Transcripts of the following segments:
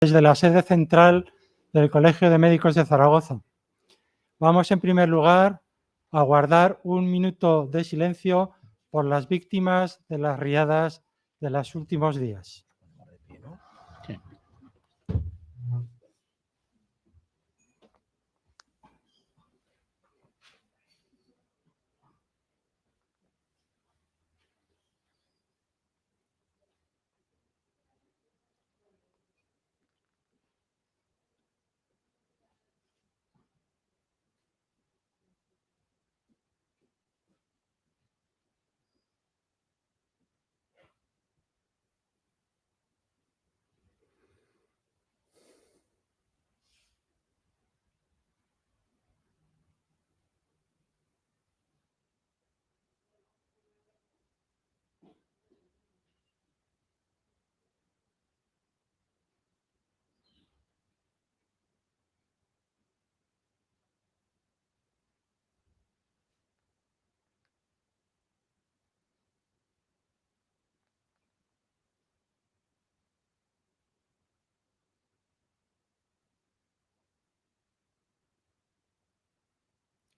desde la sede central del Colegio de Médicos de Zaragoza. Vamos, en primer lugar, a guardar un minuto de silencio por las víctimas de las riadas de los últimos días. Sí.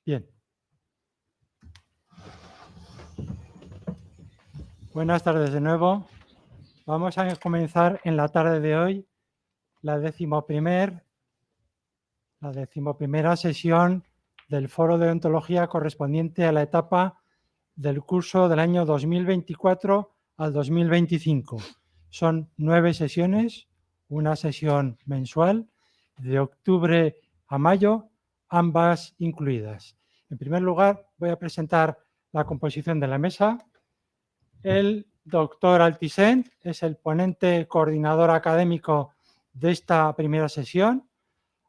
Bien. Buenas tardes de nuevo. Vamos a comenzar en la tarde de hoy la decimoprimera sesión del Foro de Odontología correspondiente a la etapa del curso del año 2024 al 2025. Son 9 sesiones, una sesión mensual de octubre a mayo, ambas incluidas. En primer lugar, voy a presentar la composición de la mesa. El doctor Altisent es el ponente coordinador académico de esta primera sesión.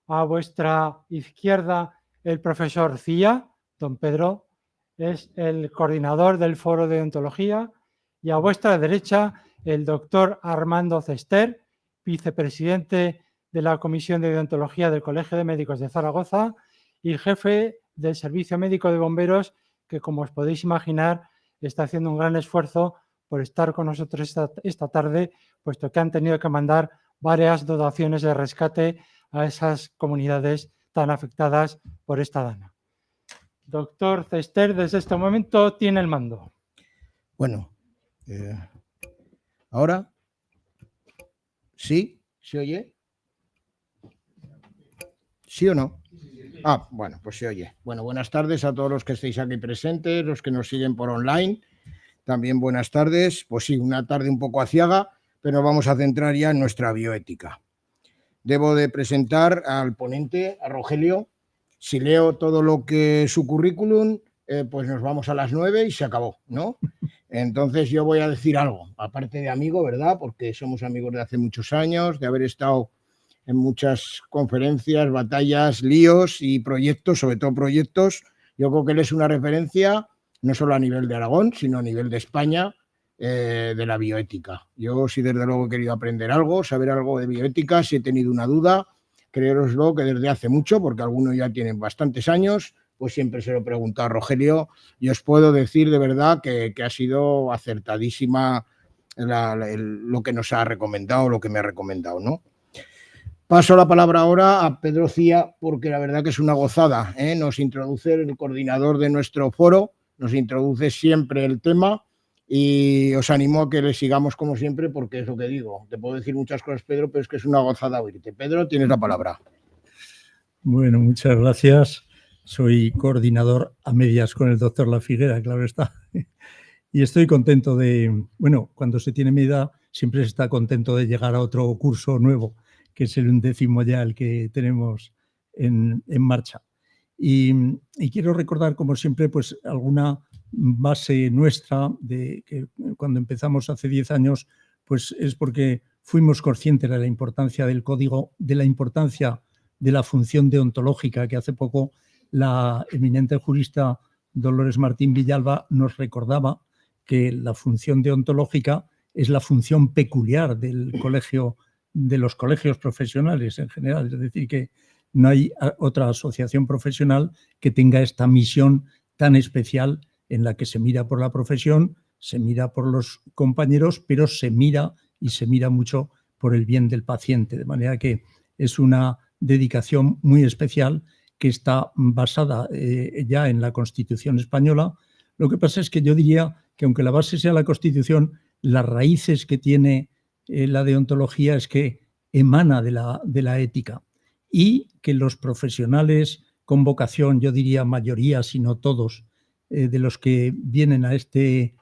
A vuestra izquierda, el profesor Cía, don Pedro, es el coordinador del Foro de Odontología. Y a vuestra derecha, el doctor Armando Cester, vicepresidente de la Comisión de Odontología del Colegio de Médicos de Zaragoza y jefe del Servicio Médico de Bomberos, que, como os podéis imaginar, está haciendo un gran esfuerzo por estar con nosotros esta tarde, puesto que han tenido que mandar varias dotaciones de rescate a esas comunidades tan afectadas por esta dana. Doctor Cester, desde este momento tiene el mando. Bueno, ¿ahora? ¿Sí? ¿Se oye? ¿Sí o no? Ah, bueno, pues se oye. Bueno, buenas tardes a todos los que estéis aquí presentes, los que nos siguen por online. También buenas tardes. Pues sí, una tarde un poco aciaga, pero vamos a centrar ya en nuestra bioética. Debo de presentar al ponente, a Rogelio. Si leo todo lo que es su currículum, pues nos vamos a las 9 y se acabó, ¿no? Entonces yo voy a decir algo, aparte de amigo, ¿verdad? Porque somos amigos de hace muchos años, de haber estado en muchas conferencias, batallas, líos y proyectos, sobre todo proyectos. Yo creo que él es una referencia, no solo a nivel de Aragón, sino a nivel de España, de la bioética. Yo sí, desde luego, he querido aprender algo, saber algo de bioética. Si he tenido una duda, creéroslo que desde hace mucho, porque algunos ya tienen bastantes años, pues siempre se lo he preguntado a Rogelio y os puedo decir de verdad que ha sido acertadísima lo que nos ha recomendado, lo que me ha recomendado, ¿no? Paso la palabra ahora a Pedro Cía, porque la verdad que es una gozada, ¿eh? Nos introduce el coordinador de nuestro foro, nos introduce siempre el tema y os animo a que le sigamos como siempre, porque es lo que digo. Te puedo decir muchas cosas, Pedro, pero es que es una gozada oírte. Pedro, tienes la palabra. Bueno, muchas gracias. Soy coordinador a medias con el doctor La Figuera, claro está. Y estoy contento de, bueno, cuando se tiene mi edad, siempre se está contento de llegar a otro curso nuevo, que es el 11º ya, el que tenemos en marcha. Y quiero recordar, como siempre, pues alguna base nuestra de que cuando empezamos hace 10 años, pues es porque fuimos conscientes de la importancia del código, de la importancia de la función deontológica, que hace poco la eminente jurista Dolores Martín Villalba nos recordaba que la función deontológica es la función peculiar del colegio, de los colegios profesionales en general. Es decir, que no hay otra asociación profesional que tenga esta misión tan especial en la que se mira por la profesión, se mira por los compañeros, pero se mira y se mira mucho por el bien del paciente. De manera que es una dedicación muy especial que está basada ya en la Constitución española. Lo que pasa es que yo diría que aunque la base sea la Constitución, las raíces que tiene la deontología es que emana de la ética y que los profesionales con vocación, yo diría mayoría, si no todos, de los que vienen a este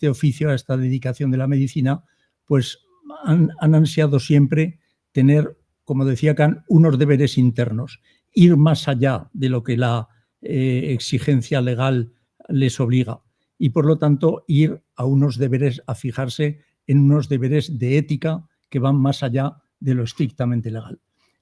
oficio, a esta dedicación de la medicina, pues han ansiado siempre tener, como decía Kant, unos deberes internos, ir más allá de lo que la exigencia legal les obliga y, por lo tanto, ir a unos deberes, a fijarse en unos deberes de ética que van más allá de lo estrictamente legal.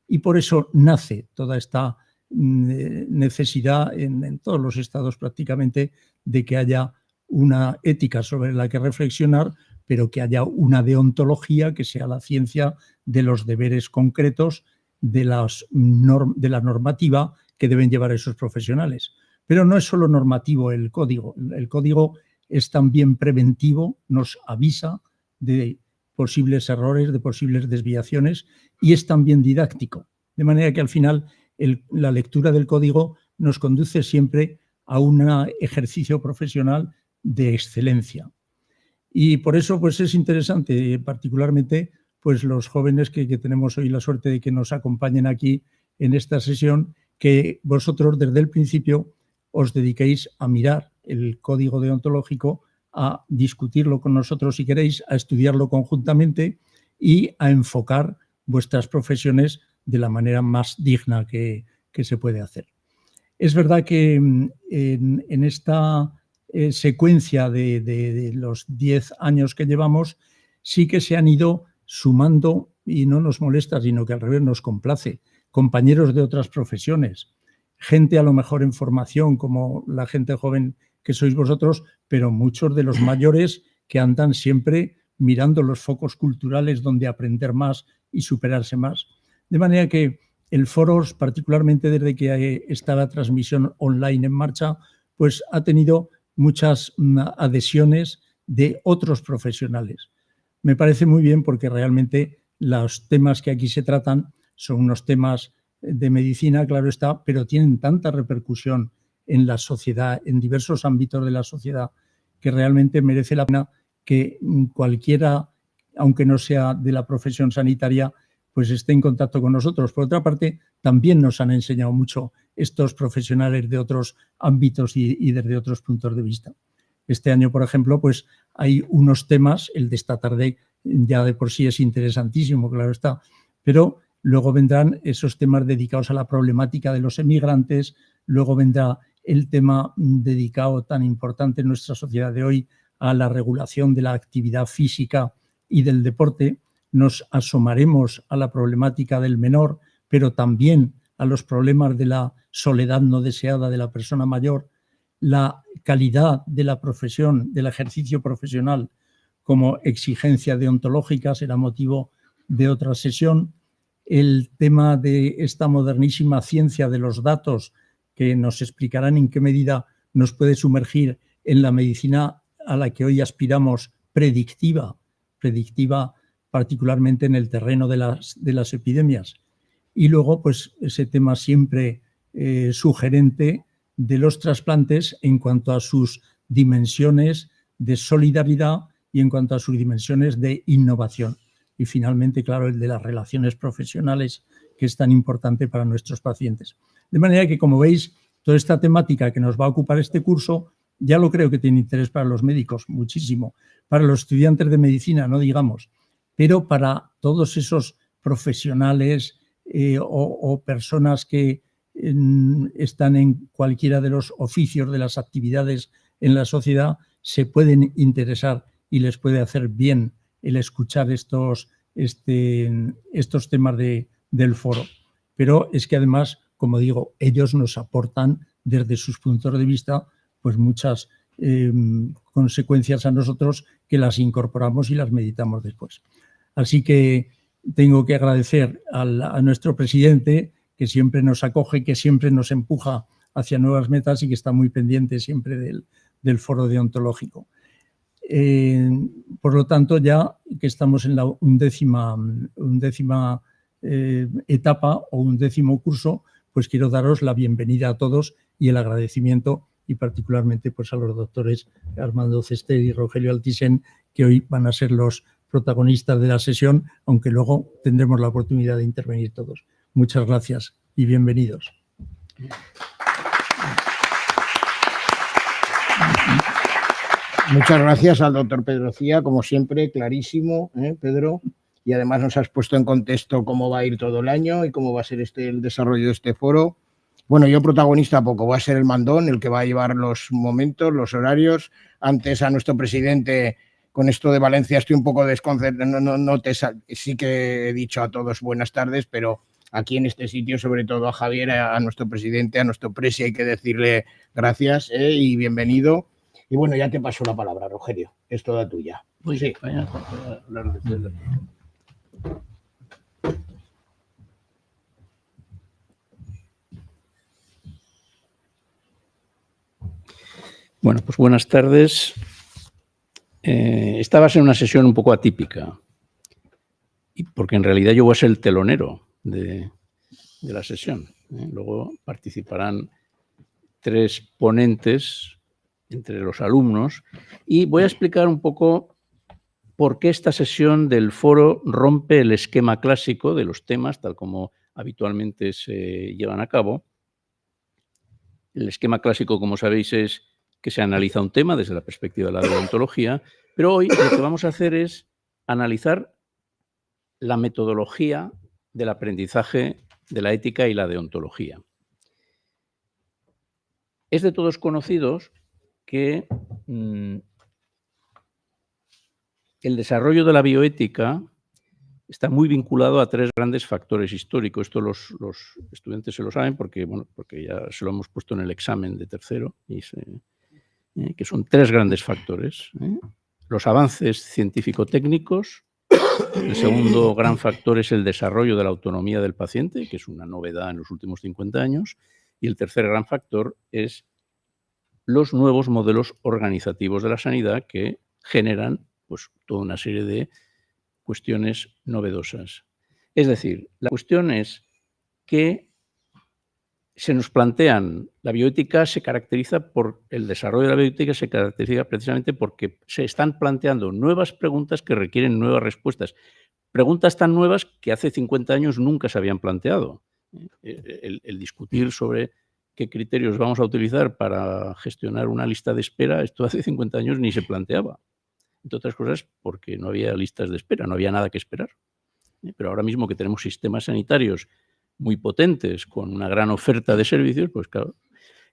Y por eso nace toda esta necesidad en todos los estados prácticamente de que haya una ética sobre la que reflexionar, pero que haya una deontología que sea la ciencia de los deberes concretos de la normativa que deben llevar esos profesionales. Pero no es solo normativo el código es también preventivo, nos avisa de posibles errores, de posibles desviaciones y es también didáctico. De manera que al final la lectura del código nos conduce siempre a un ejercicio profesional de excelencia. Y por eso pues es interesante, particularmente pues los jóvenes que tenemos hoy la suerte de que nos acompañen aquí en esta sesión, que vosotros desde el principio os dediquéis a mirar el código deontológico, a discutirlo con nosotros si queréis, a estudiarlo conjuntamente y a enfocar vuestras profesiones de la manera más digna que se puede hacer. Es verdad que en esta secuencia de los 10 años que llevamos, sí que se han ido sumando, y no nos molesta, sino que al revés nos complace, compañeros de otras profesiones, gente a lo mejor en formación, como la gente joven que sois vosotros, pero muchos de los mayores que andan siempre mirando los focos culturales donde aprender más y superarse más. De manera que el foro, particularmente desde que está la transmisión online en marcha, pues ha tenido muchas adhesiones de otros profesionales. Me parece muy bien porque realmente los temas que aquí se tratan son unos temas de medicina, claro está, pero tienen tanta repercusión en la sociedad, en diversos ámbitos de la sociedad, que realmente merece la pena que cualquiera, aunque no sea de la profesión sanitaria, pues esté en contacto con nosotros. Por otra parte, también nos han enseñado mucho estos profesionales de otros ámbitos y desde otros puntos de vista. Este año, por ejemplo, pues hay unos temas, el de esta tarde ya de por sí es interesantísimo, claro está, pero luego vendrán esos temas dedicados a la problemática de los emigrantes, luego vendrá el tema dedicado tan importante en nuestra sociedad de hoy a la regulación de la actividad física y del deporte. Nos asomaremos a la problemática del menor, pero también a los problemas de la soledad no deseada de la persona mayor, la calidad de la profesión, del ejercicio profesional como exigencia deontológica, será motivo de otra sesión, el tema de esta modernísima ciencia de los datos que nos explicarán en qué medida nos puede sumergir en la medicina a la que hoy aspiramos predictiva particularmente en el terreno de las epidemias. Y luego, pues ese tema siempre sugerente de los trasplantes en cuanto a sus dimensiones de solidaridad y en cuanto a sus dimensiones de innovación. Y finalmente, claro, el de las relaciones profesionales, que es tan importante para nuestros pacientes. De manera que, como veis, toda esta temática que nos va a ocupar este curso, ya lo creo que tiene interés para los médicos, muchísimo. Para los estudiantes de medicina, no digamos. Pero para todos esos profesionales o personas que están en cualquiera de los oficios de las actividades en la sociedad, se pueden interesar y les puede hacer bien el escuchar estos temas del foro. Pero es que además, como digo, ellos nos aportan desde sus puntos de vista pues muchas consecuencias a nosotros que las incorporamos y las meditamos después. Así que tengo que agradecer a nuestro presidente, que siempre nos acoge, que siempre nos empuja hacia nuevas metas y que está muy pendiente siempre del foro deontológico. Por lo tanto, ya que estamos en la undécima etapa o undécimo curso, pues quiero daros la bienvenida a todos y el agradecimiento, y particularmente pues, a los doctores Armando Cester y Rogelio Altisent, que hoy van a ser los protagonistas de la sesión, aunque luego tendremos la oportunidad de intervenir todos. Muchas gracias y bienvenidos. Muchas gracias al doctor Pedro Cía, como siempre, clarísimo, Pedro, y además nos has puesto en contexto cómo va a ir todo el año y cómo va a ser el desarrollo de este foro. Bueno, yo protagonista poco, voy a ser el mandón, el que va a llevar los momentos, los horarios. Antes a nuestro presidente, con esto de Valencia estoy un poco desconcertado, sí que he dicho a todos buenas tardes, pero aquí en este sitio, sobre todo a Javier, a nuestro presidente, a nuestro presi, hay que decirle gracias y bienvenido. Y bueno, ya te paso la palabra, Rogelio, es toda tuya. Pues sí. Vaya a hablar de... Bueno, pues buenas tardes. Esta va a ser una sesión un poco atípica, porque en realidad yo voy a ser el telonero de la sesión. Luego participarán 3 ponentes entre los alumnos y voy a explicar un poco por qué esta sesión del foro rompe el esquema clásico de los temas, tal como habitualmente se llevan a cabo. El esquema clásico, como sabéis, es que se analiza un tema desde la perspectiva de la deontología, pero hoy lo que vamos a hacer es analizar la metodología del aprendizaje de la ética y la deontología. Es de todos conocidos que el desarrollo de la bioética está muy vinculado a 3 grandes factores históricos. Esto los estudiantes se lo saben porque ya se lo hemos puesto en el examen de tercero, que son 3 grandes factores. Los avances científico-técnicos. El segundo gran factor es el desarrollo de la autonomía del paciente, que es una novedad en los últimos 50 años. Y el tercer gran factor es los nuevos modelos organizativos de la sanidad que generan pues, toda una serie de cuestiones novedosas. Es decir, la cuestión es que se nos plantean, la bioética se caracteriza por, el desarrollo de la bioética se caracteriza precisamente porque se están planteando nuevas preguntas que requieren nuevas respuestas. Preguntas tan nuevas que hace 50 años nunca se habían planteado. El discutir sobre qué criterios vamos a utilizar para gestionar una lista de espera, esto hace 50 años ni se planteaba. Entre otras cosas porque no había listas de espera, no había nada que esperar. Pero ahora mismo que tenemos sistemas sanitarios muy potentes, con una gran oferta de servicios, pues claro.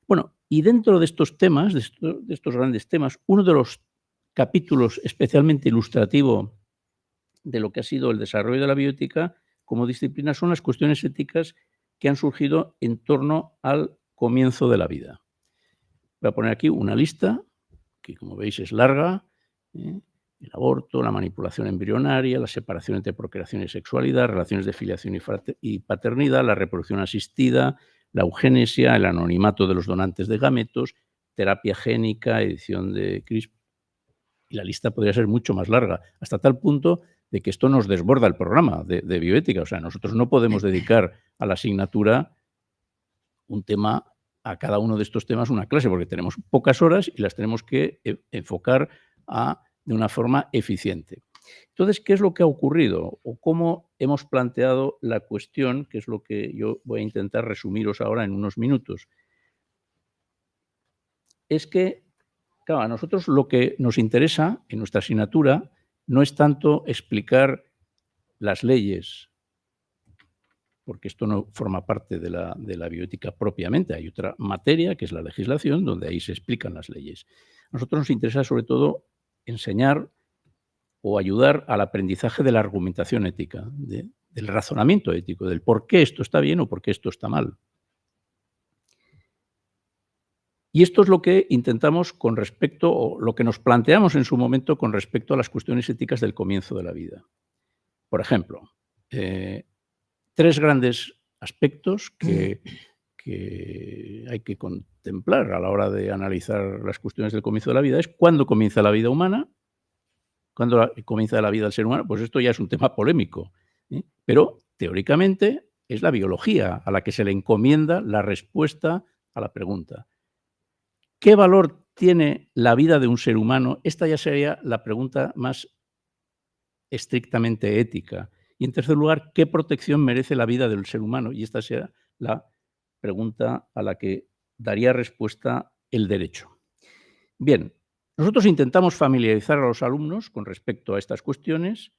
Bueno, y dentro de estos temas, de estos grandes temas, uno de los capítulos especialmente ilustrativo de lo que ha sido el desarrollo de la bioética como disciplina son las cuestiones éticas que han surgido en torno al comienzo de la vida. Voy a poner aquí una lista que, como veis, es larga. El aborto, la manipulación embrionaria, la separación entre procreación y sexualidad, relaciones de filiación y paternidad, la reproducción asistida, la eugenesia, el anonimato de los donantes de gametos, terapia génica, edición de CRISPR. Y la lista podría ser mucho más larga, hasta tal punto de que esto nos desborda el programa de bioética. O sea, nosotros no podemos dedicar a la asignatura un tema, a cada uno de estos temas una clase, porque tenemos pocas horas y las tenemos que enfocar de una forma eficiente. Entonces, ¿qué es lo que ha ocurrido? O cómo hemos planteado la cuestión, que es lo que yo voy a intentar resumiros ahora en unos minutos. Es que, claro, a nosotros lo que nos interesa en nuestra asignatura no es tanto explicar las leyes, porque esto no forma parte de la bioética propiamente. Hay otra materia, que es la legislación, donde ahí se explican las leyes. A nosotros nos interesa sobre todo enseñar o ayudar al aprendizaje de la argumentación ética, del razonamiento ético, del por qué esto está bien o por qué esto está mal. Y esto es lo que intentamos con respecto, o lo que nos planteamos en su momento con respecto a las cuestiones éticas del comienzo de la vida. Por ejemplo, 3 grandes aspectos que hay que contemplar a la hora de analizar las cuestiones del comienzo de la vida es cuándo comienza la vida humana, ¿Cuándo comienza la vida del ser humano? Pues esto ya es un tema polémico, ¿eh? Pero teóricamente es la biología a la que se le encomienda la respuesta a la pregunta. ¿Qué valor tiene la vida de un ser humano? Esta ya sería la pregunta más estrictamente ética. Y en tercer lugar, ¿qué protección merece la vida del ser humano? Y esta será la pregunta a la que daría respuesta el derecho. Bien, nosotros intentamos familiarizar a los alumnos con respecto a estas cuestiones.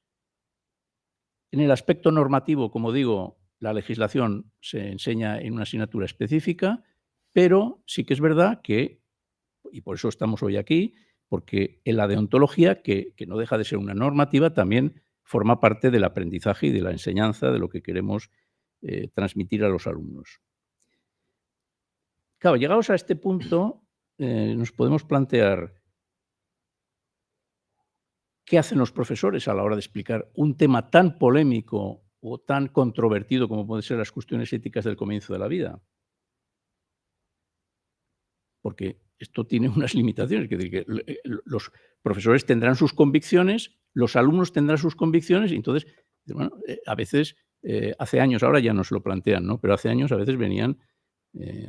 En el aspecto normativo, como digo, la legislación se enseña en una asignatura específica, pero sí que es verdad que, y por eso estamos hoy aquí, porque en la deontología, que no deja de ser una normativa, también forma parte del aprendizaje y de la enseñanza de lo que queremos transmitir a los alumnos. Claro, llegados a este punto, nos podemos plantear qué hacen los profesores a la hora de explicar un tema tan polémico o tan controvertido como pueden ser las cuestiones éticas del comienzo de la vida. Porque esto tiene unas limitaciones, es decir, que los profesores tendrán sus convicciones, los alumnos tendrán sus convicciones, y entonces, bueno, a veces, hace años, ahora ya no se lo plantean, ¿no? Pero hace años a veces venían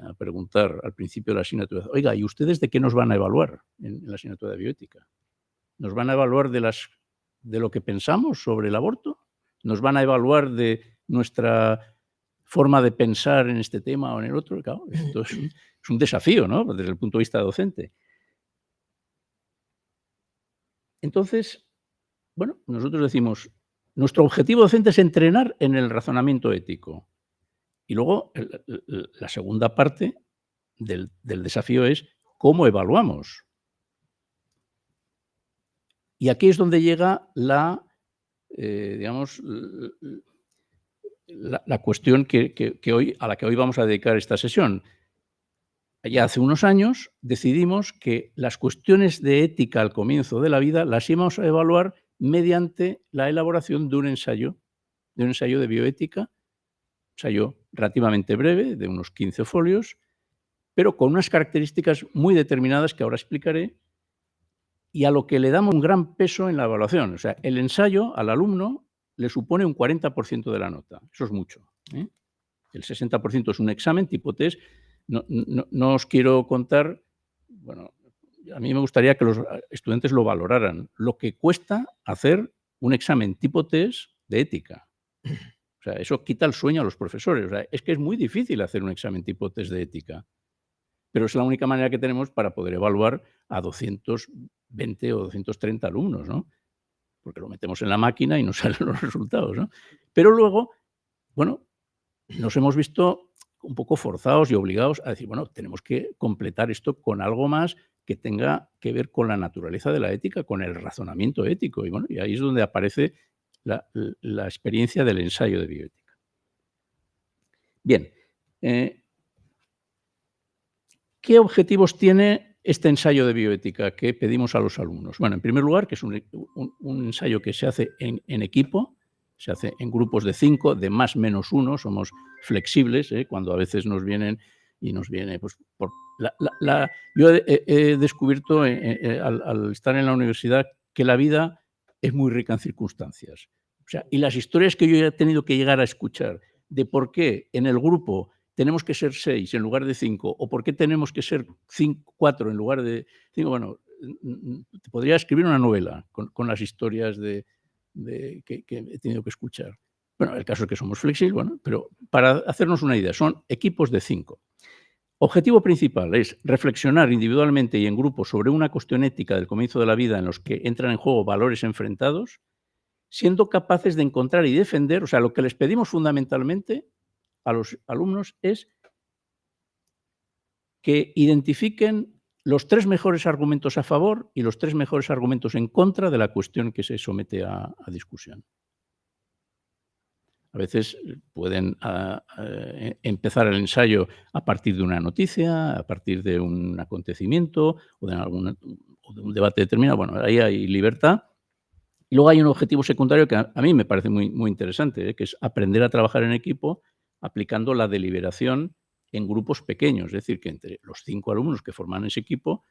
a preguntar al principio de la asignatura, oiga, ¿y ustedes de qué nos van a evaluar en la asignatura de bioética? ¿Nos van a evaluar de lo que pensamos sobre el aborto? ¿Nos van a evaluar de nuestra forma de pensar en este tema o en el otro? Claro, esto es un desafío, ¿no? Desde el punto de vista docente. Entonces, bueno, nosotros decimos, nuestro objetivo docente es entrenar en el razonamiento ético. Y luego, la segunda parte del desafío es cómo evaluamos. Y aquí es donde llega digamos, la cuestión a la que hoy vamos a dedicar esta sesión. Ya hace unos años decidimos que las cuestiones de ética al comienzo de la vida las íbamos a evaluar mediante la elaboración de un ensayo de bioética, ensayo relativamente breve, de unos 15 folios, pero con unas características muy determinadas que ahora explicaré, y a lo que le damos un gran peso en la evaluación. O sea, el ensayo al alumno le supone un 40% de la nota. Eso es mucho, ¿eh? El 60% es un examen tipo test. No os quiero contar, bueno, a mí me gustaría que los estudiantes lo valoraran, lo que cuesta hacer un examen tipo test de ética. O sea, eso quita el sueño a los profesores. O sea, es que es muy difícil hacer un examen tipo test de ética, pero es la única manera que tenemos para poder evaluar a 220 o 230 alumnos, ¿no? Porque lo metemos en la máquina y nos salen los resultados, ¿no? Pero luego, bueno, nos hemos visto un poco forzados y obligados a decir, bueno, tenemos que completar esto con algo más que tenga que ver con la naturaleza de la ética, con el razonamiento ético. Y bueno, y ahí es donde aparece la experiencia del ensayo de bioética. Bien, ¿qué objetivos tiene este ensayo de bioética que pedimos a los alumnos? Bueno, en primer lugar, que es un ensayo que se hace en equipo, se hace en grupos de 5, de más menos 1, somos flexibles, cuando a veces nos viene, pues, yo he descubierto al estar en la universidad que la vida es muy rica en circunstancias. O sea, y las historias que yo he tenido que llegar a escuchar de por qué en el grupo tenemos que ser 6 en lugar de 5, o por qué tenemos que ser 4 en lugar de 5, bueno, te podría escribir una novela con las historias que he tenido que escuchar. Bueno, el caso es que somos flexibles, bueno, pero para hacernos una idea, son equipos de 5. Objetivo principal es reflexionar individualmente y en grupo sobre una cuestión ética del comienzo de la vida en los que entran en juego valores enfrentados, siendo capaces de encontrar y defender, o sea, lo que les pedimos fundamentalmente a los alumnos es que identifiquen los 3 mejores argumentos a favor y los 3 mejores argumentos en contra de la cuestión que se somete a discusión. A veces pueden empezar el ensayo a partir de una noticia, a partir de un acontecimiento o de un debate determinado. Bueno, ahí hay libertad. Y luego hay un objetivo secundario que a mí me parece muy, muy interesante, que es aprender a trabajar en equipo aplicando la deliberación en grupos pequeños. Es decir, que entre los 5 alumnos que forman ese equipo,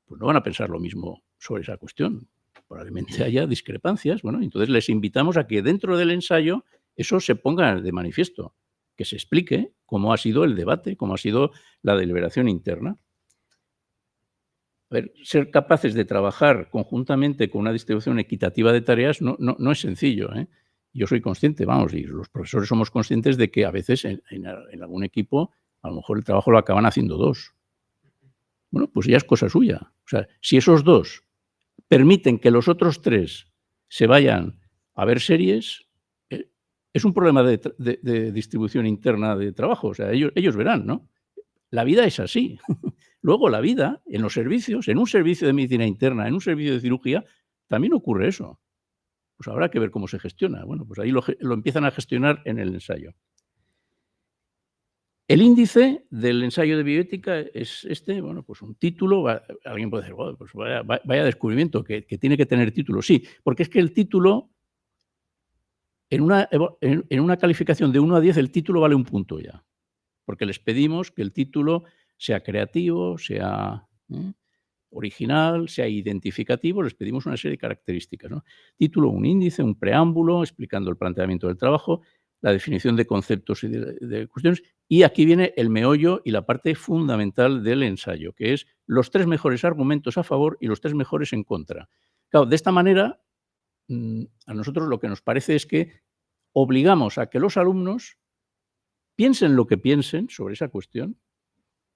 pues no van a pensar lo mismo sobre esa cuestión. probablemente haya discrepancias. Bueno, entonces les invitamos a que dentro del ensayo eso se ponga de manifiesto, que se explique cómo ha sido el debate, cómo ha sido la deliberación interna. A ver, ser capaces de trabajar conjuntamente con una distribución equitativa de tareas no es sencillo, ¿eh? Yo soy consciente, vamos, y los profesores somos conscientes de que a veces en algún equipo a lo mejor el trabajo lo acaban haciendo 2. Bueno, pues ya es cosa suya. O sea, si esos 2 permiten que los otros 3 se vayan a ver series, es un problema de distribución interna de trabajo. O sea, ellos verán, ¿no? La vida es así. Luego la vida, en los servicios, en un servicio de medicina interna, en un servicio de cirugía, también ocurre eso. Pues habrá que ver cómo se gestiona. Bueno, pues ahí lo empiezan a gestionar en el ensayo. El índice del ensayo de bioética es este, bueno, pues un título. Alguien puede decir, bueno, pues vaya descubrimiento, que tiene que tener título. Sí, porque es que el título, en una calificación de 1 a 10, el título vale 1 punto ya. Porque les pedimos que el título sea creativo, sea original, sea identificativo, les pedimos una serie de características, ¿no? Título, un índice, un preámbulo explicando el planteamiento del trabajo, la definición de conceptos y de cuestiones, y aquí viene el meollo y la parte fundamental del ensayo, que es los 3 mejores argumentos a favor y los 3 mejores en contra. Claro, de esta manera, a nosotros lo que nos parece es que obligamos a que los alumnos piensen lo que piensen sobre esa cuestión,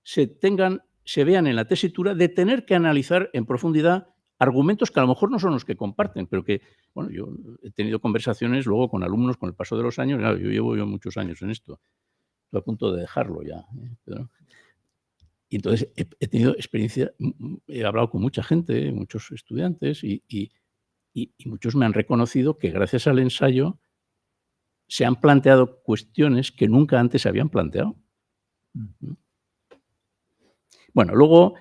se vean en la tesitura de tener que analizar en profundidad argumentos que a lo mejor no son los que comparten, pero que, bueno, yo he tenido conversaciones luego con alumnos con el paso de los años. Claro, yo llevo muchos años en esto, estoy a punto de dejarlo ya. Y entonces he tenido experiencia, he hablado con mucha gente, muchos estudiantes, y muchos me han reconocido que gracias al ensayo se han planteado cuestiones que nunca antes se habían planteado. Bueno, luego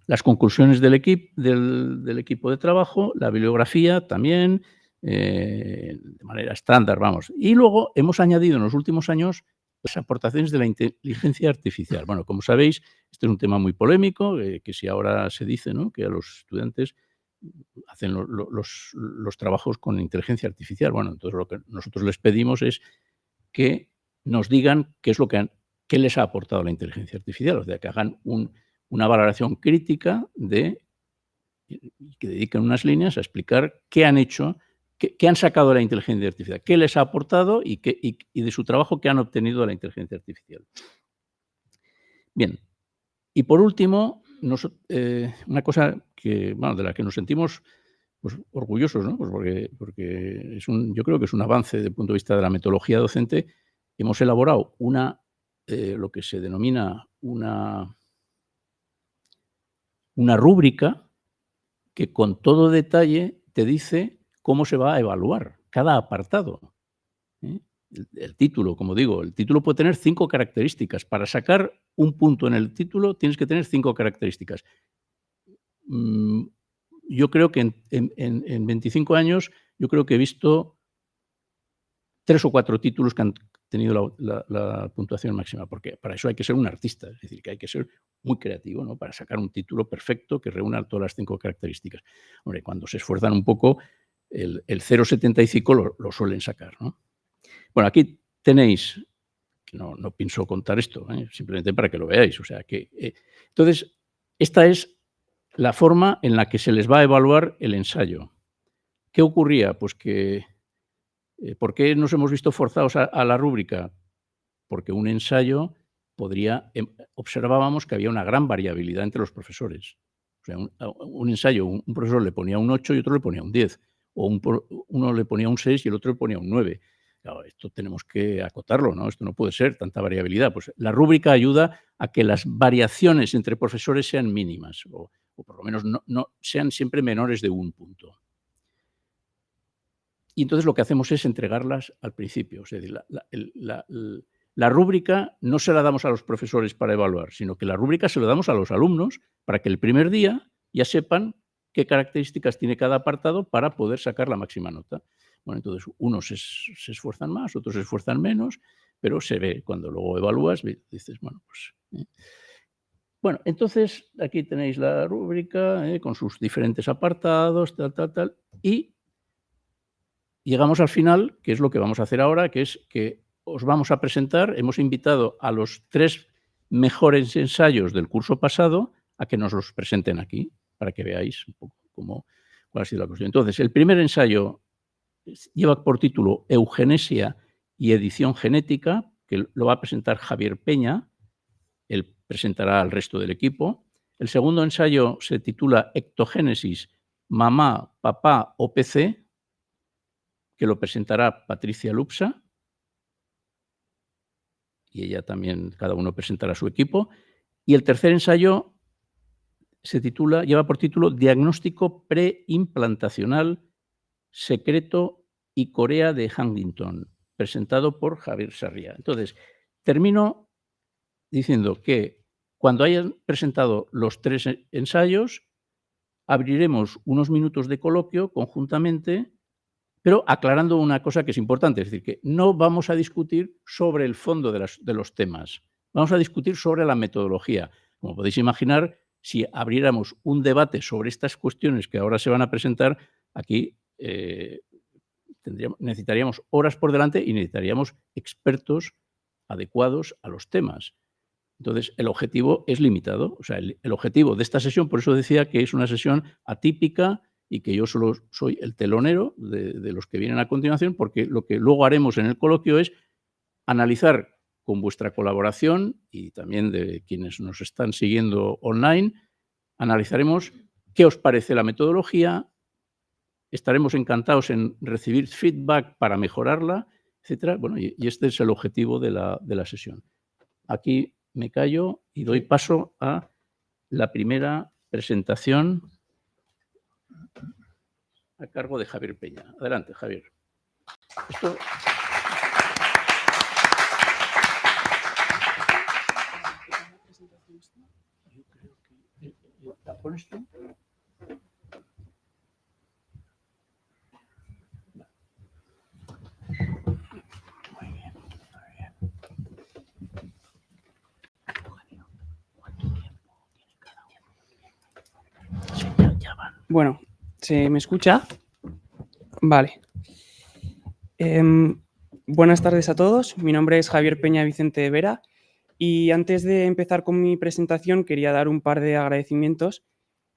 las conclusiones del equipo de trabajo, la bibliografía también, de manera estándar, vamos. Y luego hemos añadido en los últimos años las aportaciones de la inteligencia artificial. Bueno, como sabéis, este es un tema muy polémico, que si ahora se dice, ¿no?, que a los estudiantes hacen los trabajos con inteligencia artificial. Bueno, entonces lo que nosotros les pedimos es que nos digan qué es lo que qué les ha aportado la inteligencia artificial, o sea, que hagan una valoración crítica y que dediquen unas líneas a explicar qué han hecho, qué han sacado de la inteligencia artificial, qué les ha aportado y de su trabajo qué han obtenido de la inteligencia artificial. Bien, y por último, una cosa que, bueno, de la que nos sentimos pues orgullosos, ¿no? Pues porque yo creo que es un avance desde el punto de vista de la metodología docente. Hemos elaborado lo que se denomina una rúbrica que con todo detalle te dice cómo se va a evaluar cada apartado. El título, como digo, el título puede tener 5 características. Para sacar un punto en el título tienes que tener 5 características. Yo creo que en 25 años, yo creo que he visto 3 o 4 títulos que han tenido la puntuación máxima, porque para eso hay que ser un artista, es decir, que hay que ser muy creativo, ¿no?, para sacar un título perfecto que reúna todas las 5 características. Hombre, cuando se esfuerzan un poco, el 0,75 lo suelen sacar, ¿no? Bueno, aquí tenéis, no pienso contar esto, simplemente para que lo veáis. O sea que, entonces, esta es la forma en la que se les va a evaluar el ensayo. ¿Qué ocurría? Pues que, ¿por qué nos hemos visto forzados a la rúbrica? Porque un ensayo observábamos que había una gran variabilidad entre los profesores. O sea, un ensayo, un profesor le ponía un 8 y otro le ponía un 10, o uno le ponía un 6 y el otro le ponía un 9. Claro, esto tenemos que acotarlo, ¿no? Esto no puede ser tanta variabilidad. Pues la rúbrica ayuda a que las variaciones entre profesores sean mínimas, o por lo menos no sean siempre menores de 1 punto. Y entonces lo que hacemos es entregarlas al principio. O sea, la rúbrica no se la damos a los profesores para evaluar, sino que la rúbrica se la damos a los alumnos para que el primer día ya sepan qué características tiene cada apartado para poder sacar la máxima nota. Bueno, entonces unos se esfuerzan más, otros se esfuerzan menos, pero se ve cuando luego evalúas, dices, bueno, pues... Bueno, entonces aquí tenéis la rúbrica con sus diferentes apartados, tal, y llegamos al final, que es lo que vamos a hacer ahora, que es que os vamos a presentar, hemos invitado a los 3 mejores ensayos del curso pasado a que nos los presenten aquí, para que veáis un poco cuál ha sido la cuestión. Entonces, el primer ensayo lleva por título Eugenesia y edición genética, que lo va a presentar Javier Peña. Él presentará al resto del equipo. El segundo ensayo se titula Ectogénesis, mamá, papá o PC, que lo presentará Patricia Lupsa. Y ella también, cada uno presentará su equipo. Y el tercer ensayo lleva por título Diagnóstico preimplantacional, secreto y Corea de Huntington, presentado por Javier Sarriá. Entonces, termino diciendo que cuando hayan presentado los 3 ensayos, abriremos unos minutos de coloquio conjuntamente, pero aclarando una cosa que es importante, es decir, que no vamos a discutir sobre el fondo de los temas, vamos a discutir sobre la metodología. Como podéis imaginar, si abriéramos un debate sobre estas cuestiones que ahora se van a presentar, aquí necesitaríamos horas por delante y necesitaríamos expertos adecuados a los temas. Entonces, el objetivo es limitado. O sea, el objetivo de esta sesión, por eso decía que es una sesión atípica y que yo solo soy el telonero de los que vienen a continuación, porque lo que luego haremos en el coloquio es analizar con vuestra colaboración y también de quienes nos están siguiendo online, analizaremos qué os parece la metodología, estaremos encantados en recibir feedback para mejorarla, etcétera. Bueno, y este es el objetivo de la sesión. Aquí me callo y doy paso a la primera presentación a cargo de Javier Peña. Adelante, Javier. Esto... ¿La pones tú? Bueno, ¿se me escucha? Vale. Buenas tardes a todos. Mi nombre es Javier Peña Vicente de Vera y antes de empezar con mi presentación quería dar un par de agradecimientos,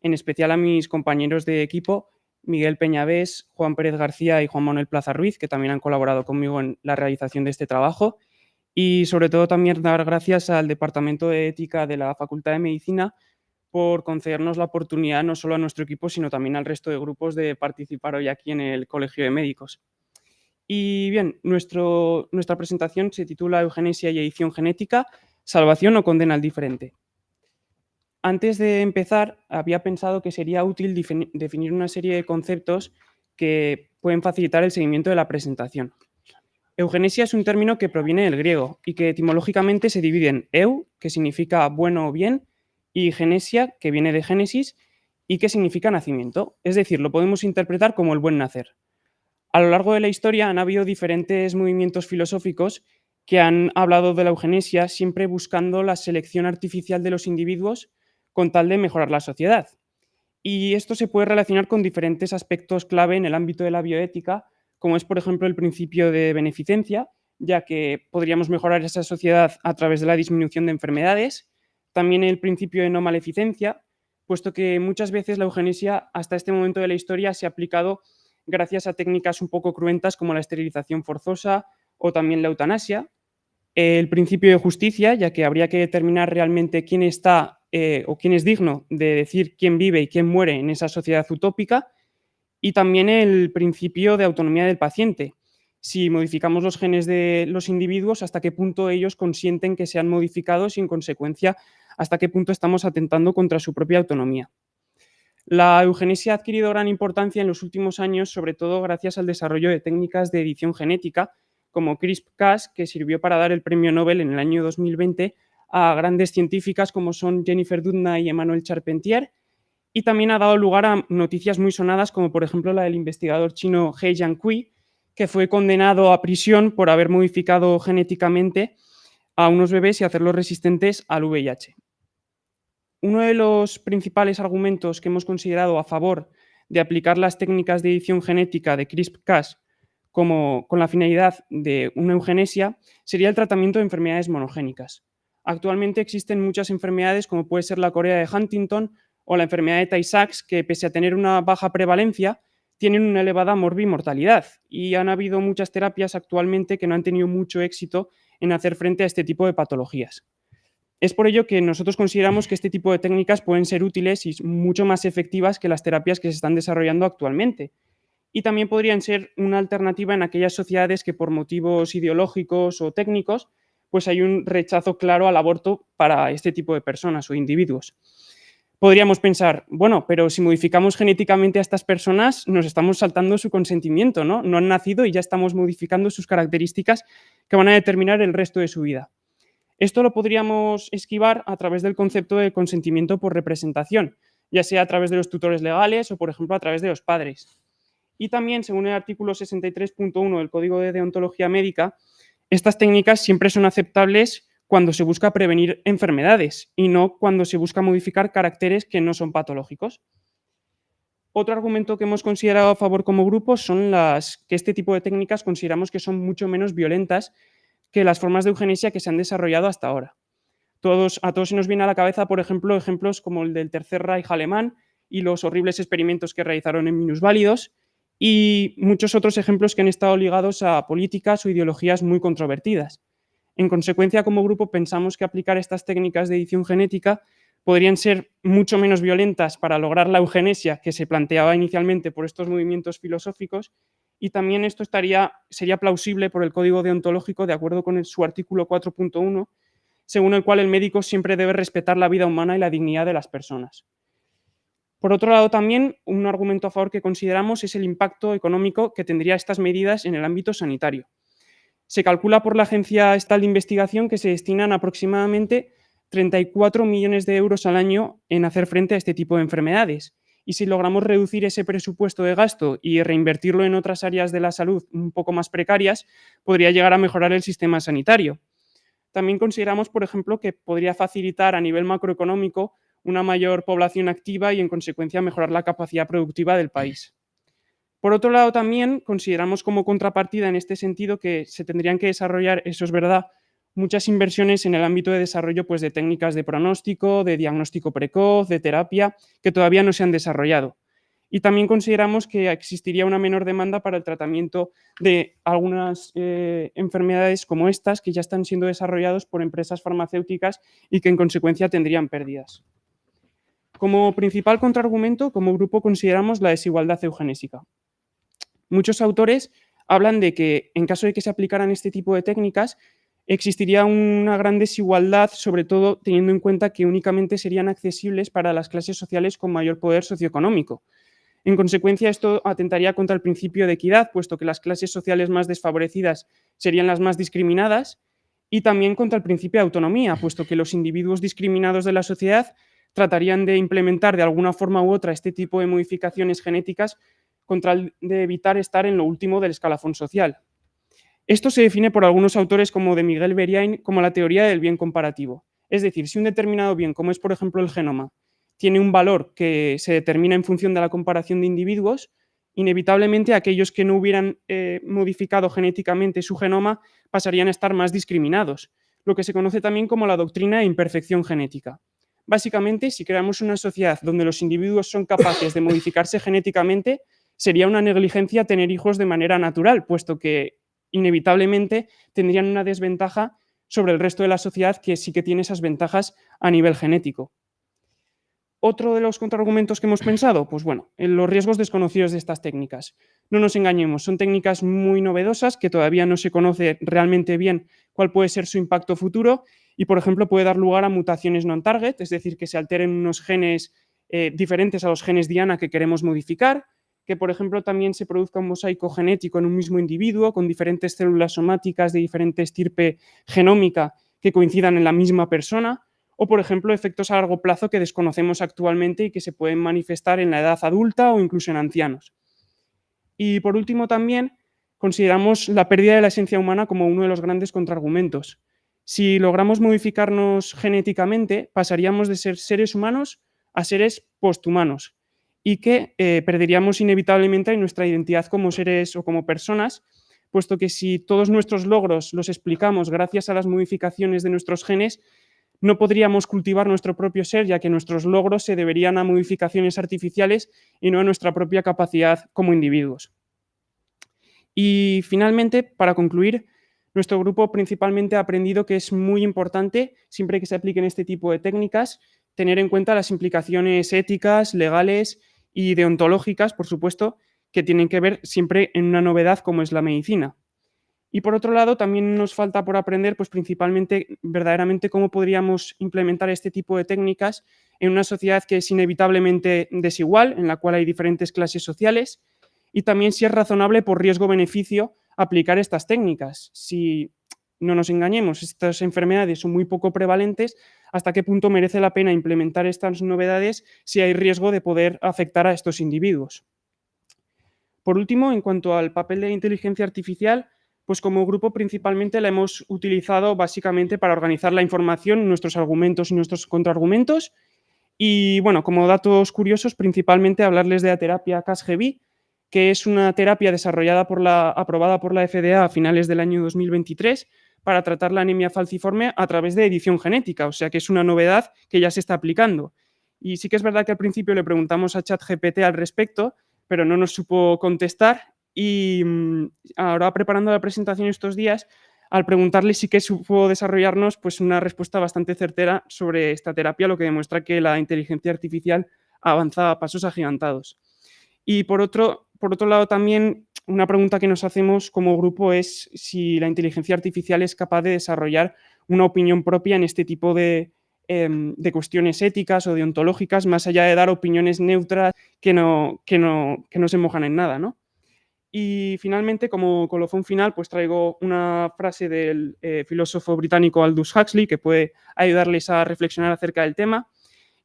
en especial a mis compañeros de equipo, Miguel Peñavés, Juan Pérez García y Juan Manuel Plaza Ruiz, que también han colaborado conmigo en la realización de este trabajo, y sobre todo también dar gracias al Departamento de Ética de la Facultad de Medicina por concedernos la oportunidad no solo a nuestro equipo, sino también al resto de grupos de participar hoy aquí en el Colegio de Médicos. Y bien, nuestra presentación se titula Eugenesia y edición genética, salvación o condena al diferente. Antes de empezar, había pensado que sería útil definir una serie de conceptos que pueden facilitar el seguimiento de la presentación. Eugenesia es un término que proviene del griego y que etimológicamente se divide en eu, que significa bueno o bien, y genesia, que viene de génesis y que significa nacimiento. Es decir, lo podemos interpretar como el buen nacer. A lo largo de la historia han habido diferentes movimientos filosóficos que han hablado de la eugenesia siempre buscando la selección artificial de los individuos con tal de mejorar la sociedad. Y esto se puede relacionar con diferentes aspectos clave en el ámbito de la bioética, como es, por ejemplo, el principio de beneficencia, ya que podríamos mejorar esa sociedad a través de la disminución de enfermedades. También el principio de no maleficencia, puesto que muchas veces la eugenesia hasta este momento de la historia se ha aplicado gracias a técnicas un poco cruentas como la esterilización forzosa o también la eutanasia. El principio de justicia, ya que habría que determinar realmente quién está o quién es digno de decir quién vive y quién muere en esa sociedad utópica. Y también el principio de autonomía del paciente. Si modificamos los genes de los individuos, hasta qué punto ellos consienten que sean modificados y, en consecuencia, hasta qué punto estamos atentando contra su propia autonomía. La eugenesia ha adquirido gran importancia en los últimos años, sobre todo gracias al desarrollo de técnicas de edición genética, como CRISPR-Cas, que sirvió para dar el premio Nobel en el año 2020 a grandes científicas como son Jennifer Doudna y Emmanuel Charpentier, y también ha dado lugar a noticias muy sonadas, como por ejemplo la del investigador chino He Jiankui, que fue condenado a prisión por haber modificado genéticamente a unos bebés y hacerlos resistentes al VIH. uno de los principales argumentos que hemos considerado a favor de aplicar las técnicas de edición genética de CRISPR-Cas con la finalidad de una eugenesia sería el tratamiento de enfermedades monogénicas. Actualmente existen muchas enfermedades como puede ser la corea de Huntington o la enfermedad de Tay-Sachs que pese a tener una baja prevalencia tienen una elevada morbimortalidad y han habido muchas terapias actualmente que no han tenido mucho éxito en hacer frente a este tipo de patologías. Es por ello que nosotros consideramos que este tipo de técnicas pueden ser útiles y mucho más efectivas que las terapias que se están desarrollando actualmente. Y también podrían ser una alternativa en aquellas sociedades que por motivos ideológicos o técnicos pues hay un rechazo claro al aborto para este tipo de personas o individuos. Podríamos pensar, bueno, pero si modificamos genéticamente a estas personas, nos estamos saltando su consentimiento, ¿no? No han nacido y ya estamos modificando sus características que van a determinar el resto de su vida. Esto lo podríamos esquivar a través del concepto de consentimiento por representación, ya sea a través de los tutores legales o, por ejemplo, a través de los padres. Y también, según el artículo 63.1 del Código de Deontología Médica, estas técnicas siempre son aceptables cuando se busca prevenir enfermedades y no cuando se busca modificar caracteres que no son patológicos. Otro argumento que hemos considerado a favor como grupo son que este tipo de técnicas consideramos que son mucho menos violentas que las formas de eugenesia que se han desarrollado hasta ahora. A todos se nos viene a la cabeza, por ejemplo, ejemplos como el del Tercer Reich alemán y los horribles experimentos que realizaron en minusválidos y muchos otros ejemplos que han estado ligados a políticas o ideologías muy controvertidas. En consecuencia, como grupo, pensamos que aplicar estas técnicas de edición genética podrían ser mucho menos violentas para lograr la eugenesia que se planteaba inicialmente por estos movimientos filosóficos y también esto sería plausible por el Código Deontológico de acuerdo con su artículo 4.1, según el cual el médico siempre debe respetar la vida humana y la dignidad de las personas. Por otro lado, también un argumento a favor que consideramos es el impacto económico que tendría estas medidas en el ámbito sanitario. Se calcula por la Agencia Estatal de Investigación que se destinan aproximadamente 34 millones de euros al año en hacer frente a este tipo de enfermedades. Y si logramos reducir ese presupuesto de gasto y reinvertirlo en otras áreas de la salud un poco más precarias, podría llegar a mejorar el sistema sanitario. También consideramos, por ejemplo, que podría facilitar a nivel macroeconómico una mayor población activa y, en consecuencia, mejorar la capacidad productiva del país. Por otro lado, también consideramos como contrapartida en este sentido que se tendrían que desarrollar, eso es verdad, muchas inversiones en el ámbito de desarrollo pues, de técnicas de pronóstico, de diagnóstico precoz, de terapia, que todavía no se han desarrollado. Y también consideramos que existiría una menor demanda para el tratamiento de algunas enfermedades como estas que ya están siendo desarrolladas por empresas farmacéuticas y que en consecuencia tendrían pérdidas. Como principal contraargumento, como grupo consideramos la desigualdad eugenésica. Muchos autores hablan de que en caso de que se aplicaran este tipo de técnicas existiría una gran desigualdad, sobre todo teniendo en cuenta que únicamente serían accesibles para las clases sociales con mayor poder socioeconómico. En consecuencia, esto atentaría contra el principio de equidad, puesto que las clases sociales más desfavorecidas serían las más discriminadas, y también contra el principio de autonomía, puesto que los individuos discriminados de la sociedad tratarían de implementar de alguna forma u otra este tipo de modificaciones genéticas con tal de evitar estar en lo último del escalafón social. Esto se define por algunos autores como de Miguel Beriain como la teoría del bien comparativo. Es decir, si un determinado bien, como es por ejemplo el genoma, tiene un valor que se determina en función de la comparación de individuos, inevitablemente aquellos que no hubieran modificado genéticamente su genoma pasarían a estar más discriminados, lo que se conoce también como la doctrina de imperfección genética. Básicamente, si creamos una sociedad donde los individuos son capaces de modificarse genéticamente, sería una negligencia tener hijos de manera natural, puesto que inevitablemente tendrían una desventaja sobre el resto de la sociedad que sí que tiene esas ventajas a nivel genético. Otro de los contraargumentos que hemos pensado, pues bueno, en los riesgos desconocidos de estas técnicas. No nos engañemos, son técnicas muy novedosas que todavía no se conoce realmente bien cuál puede ser su impacto futuro y, por ejemplo, puede dar lugar a mutaciones non-target, es decir, que se alteren unos genes diferentes a los genes diana que queremos modificar, que, por ejemplo, también se produzca un mosaico genético en un mismo individuo con diferentes células somáticas de diferente estirpe genómica que coincidan en la misma persona, o, por ejemplo, efectos a largo plazo que desconocemos actualmente y que se pueden manifestar en la edad adulta o incluso en ancianos. Y, por último, también consideramos la pérdida de la esencia humana como uno de los grandes contraargumentos. Si logramos modificarnos genéticamente, pasaríamos de ser seres humanos a seres posthumanos y que perderíamos inevitablemente nuestra identidad como seres o como personas, puesto que si todos nuestros logros los explicamos gracias a las modificaciones de nuestros genes, no podríamos cultivar nuestro propio ser, ya que nuestros logros se deberían a modificaciones artificiales y no a nuestra propia capacidad como individuos. Y finalmente, para concluir, nuestro grupo principalmente ha aprendido que es muy importante, siempre que se apliquen este tipo de técnicas, tener en cuenta las implicaciones éticas, legales y deontológicas, por supuesto, que tienen que ver siempre en una novedad como es la medicina. Y por otro lado, también nos falta por aprender, pues principalmente, verdaderamente, cómo podríamos implementar este tipo de técnicas en una sociedad que es inevitablemente desigual, en la cual hay diferentes clases sociales, y también si es razonable por riesgo-beneficio aplicar estas técnicas. Si no nos engañemos, estas enfermedades son muy poco prevalentes, ¿hasta qué punto merece la pena implementar estas novedades si hay riesgo de poder afectar a estos individuos? Por último, en cuanto al papel de la inteligencia artificial, pues como grupo principalmente la hemos utilizado básicamente para organizar la información, nuestros argumentos y nuestros contraargumentos. Y bueno, como datos curiosos, principalmente hablarles de la terapia Casgevy, que es una terapia aprobada por la FDA a finales del año 2023 para tratar la anemia falciforme a través de edición genética, o sea que es una novedad que ya se está aplicando. Y sí que es verdad que al principio le preguntamos a ChatGPT al respecto, pero no nos supo contestar, y ahora preparando la presentación estos días, al preguntarle sí que supo desarrollarnos pues una respuesta bastante certera sobre esta terapia, lo que demuestra que la inteligencia artificial avanza a pasos agigantados. Y por otro lado también una pregunta que nos hacemos como grupo es si la inteligencia artificial es capaz de desarrollar una opinión propia en este tipo de cuestiones éticas o deontológicas, más allá de dar opiniones neutras que no se mojan en nada, ¿no? Y finalmente, como colofón final, pues traigo una frase del filósofo británico Aldous Huxley que puede ayudarles a reflexionar acerca del tema,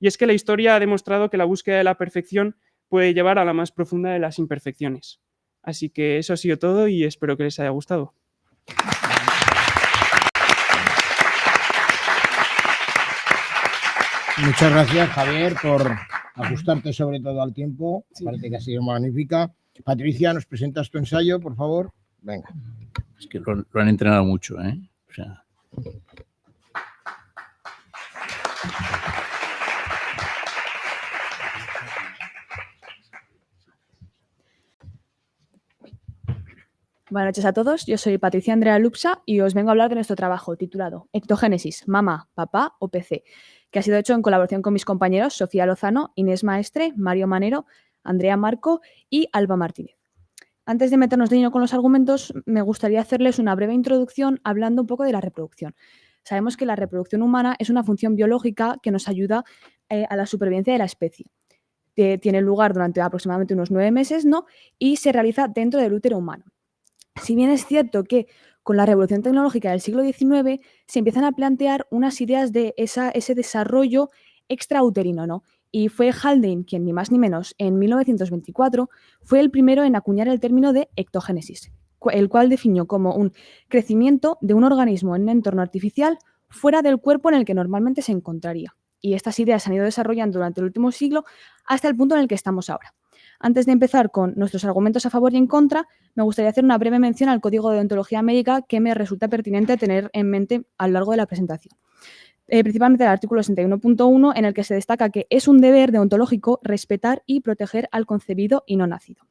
y es que la historia ha demostrado que la búsqueda de la perfección puede llevar a la más profunda de las imperfecciones. Así que eso ha sido todo y espero que les haya gustado. Muchas gracias, Javier, por ajustarte sobre todo al tiempo. Sí. Parece que ha sido magnífica. Patricia, ¿nos presentas tu ensayo, por favor? Venga. Es que lo han entrenado mucho, ¿eh? O sea... Buenas noches a todos, yo soy Patricia Andrea Lupsa y os vengo a hablar de nuestro trabajo titulado Ectogénesis, mamá, papá o PC, que ha sido hecho en colaboración con mis compañeros Sofía Lozano, Inés Maestre, Mario Manero, Andrea Marco y Alba Martínez. Antes de meternos de lleno con los argumentos, me gustaría hacerles una breve introducción hablando un poco de la reproducción. Sabemos que la reproducción humana es una función biológica que nos ayuda a la supervivencia de la especie. Tiene lugar durante aproximadamente unos 9 meses, ¿no? Y se realiza dentro del útero humano. Si bien es cierto que con la revolución tecnológica del siglo XIX se empiezan a plantear unas ideas de ese desarrollo extrauterino, ¿no? Y fue Haldane quien, ni más ni menos, en 1924 fue el primero en acuñar el término de ectogénesis, el cual definió como un crecimiento de un organismo en un entorno artificial fuera del cuerpo en el que normalmente se encontraría. Y estas ideas se han ido desarrollando durante el último siglo hasta el punto en el que estamos ahora. Antes de empezar con nuestros argumentos a favor y en contra, me gustaría hacer una breve mención al Código de Deontología Médica que me resulta pertinente tener en mente a lo largo de la presentación. Principalmente el artículo 61.1, en el que se destaca que es un deber deontológico respetar y proteger al concebido y no nacido.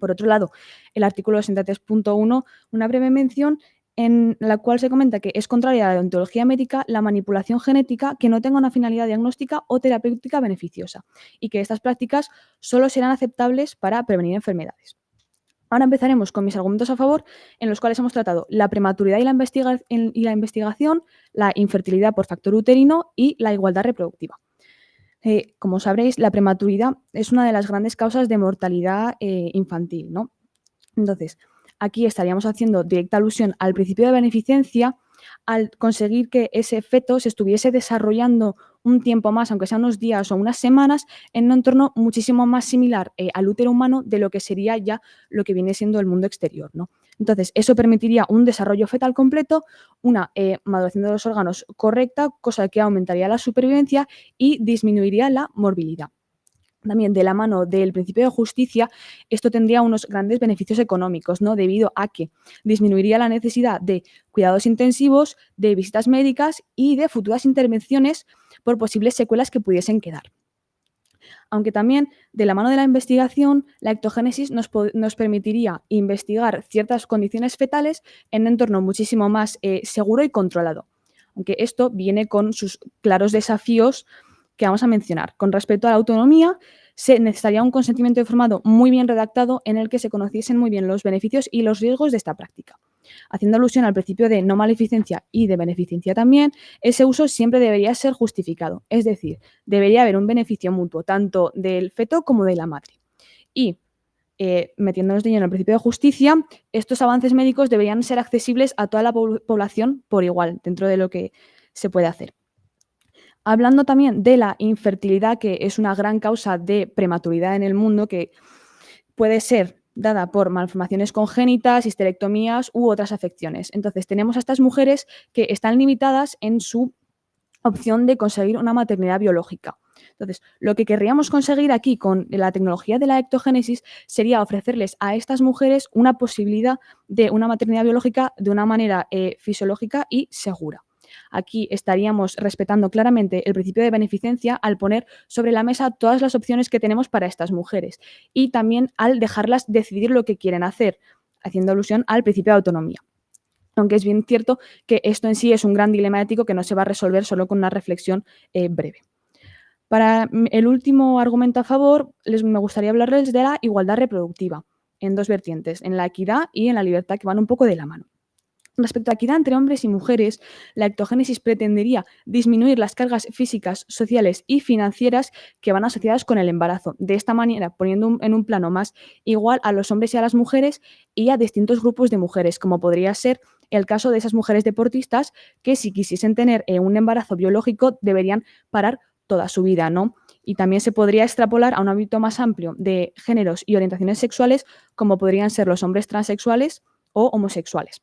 Por otro lado, el artículo 63.1, una breve mención en la cual se comenta que es contraria a la deontología médica la manipulación genética que no tenga una finalidad diagnóstica o terapéutica beneficiosa y que estas prácticas solo serán aceptables para prevenir enfermedades. Ahora empezaremos con mis argumentos a favor, en los cuales hemos tratado la prematuridad y la investigación, la infertilidad por factor uterino y la igualdad reproductiva. Como sabréis, la prematuridad es una de las grandes causas de mortalidad infantil, ¿no? Entonces, aquí estaríamos haciendo directa alusión al principio de beneficencia al conseguir que ese feto se estuviese desarrollando un tiempo más, aunque sea unos días o unas semanas, en un entorno muchísimo más similar al útero humano de lo que sería ya lo que viene siendo el mundo exterior, ¿no? Entonces, eso permitiría un desarrollo fetal completo, una maduración de los órganos correcta, cosa que aumentaría la supervivencia y disminuiría la morbilidad. También de la mano del principio de justicia, esto tendría unos grandes beneficios económicos, ¿no? Debido a que disminuiría la necesidad de cuidados intensivos, de visitas médicas y de futuras intervenciones por posibles secuelas que pudiesen quedar. Aunque también de la mano de la investigación, la ectogénesis nos permitiría investigar ciertas condiciones fetales en un entorno muchísimo más seguro y controlado. Aunque esto viene con sus claros desafíos que vamos a mencionar. Con respecto a la autonomía, se necesitaría un consentimiento informado muy bien redactado en el que se conociesen muy bien los beneficios y los riesgos de esta práctica. Haciendo alusión al principio de no maleficencia y de beneficencia también, ese uso siempre debería ser justificado, es decir, debería haber un beneficio mutuo tanto del feto como de la madre. Y metiéndonos de lleno en el principio de justicia, estos avances médicos deberían ser accesibles a toda la población por igual, dentro de lo que se puede hacer. Hablando también de la infertilidad, que es una gran causa de prematuridad en el mundo, que puede ser dada por malformaciones congénitas, histerectomías u otras afecciones. Entonces, tenemos a estas mujeres que están limitadas en su opción de conseguir una maternidad biológica. Entonces, lo que querríamos conseguir aquí con la tecnología de la ectogénesis sería ofrecerles a estas mujeres una posibilidad de una maternidad biológica de una manera fisiológica y segura. Aquí estaríamos respetando claramente el principio de beneficencia al poner sobre la mesa todas las opciones que tenemos para estas mujeres y también al dejarlas decidir lo que quieren hacer, haciendo alusión al principio de autonomía. Aunque es bien cierto que esto en sí es un gran dilema ético que no se va a resolver solo con una reflexión breve. Para el último argumento a favor, me gustaría hablarles de la igualdad reproductiva en dos vertientes, en la equidad y en la libertad, que van un poco de la mano. Respecto a la equidad entre hombres y mujeres, la ectogénesis pretendería disminuir las cargas físicas, sociales y financieras que van asociadas con el embarazo. De esta manera, poniendo en un plano más igual a los hombres y a las mujeres y a distintos grupos de mujeres, como podría ser el caso de esas mujeres deportistas que si quisiesen tener un embarazo biológico deberían parar toda su vida, ¿no? Y también se podría extrapolar a un ámbito más amplio de géneros y orientaciones sexuales, como podrían ser los hombres transexuales o homosexuales.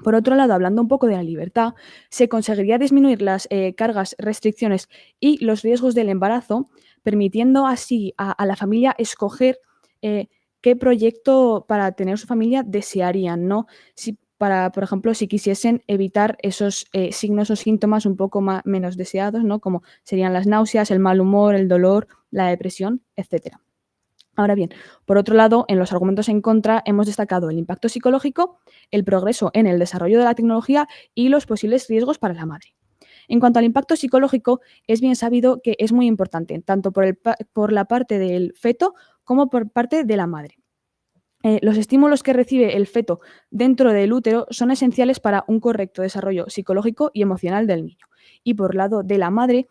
Por otro lado, hablando un poco de la libertad, se conseguiría disminuir las cargas, restricciones y los riesgos del embarazo, permitiendo así a la familia escoger qué proyecto para tener su familia desearían, ¿no? Por ejemplo, si quisiesen evitar esos signos o síntomas un poco menos deseados, ¿no? Como serían las náuseas, el mal humor, el dolor, la depresión, etc. Ahora bien, por otro lado, en los argumentos en contra hemos destacado el impacto psicológico, el progreso en el desarrollo de la tecnología y los posibles riesgos para la madre. En cuanto al impacto psicológico, es bien sabido que es muy importante, tanto por la parte del feto como por parte de la madre. Los estímulos que recibe el feto dentro del útero son esenciales para un correcto desarrollo psicológico y emocional del niño. Y por lado de la madre,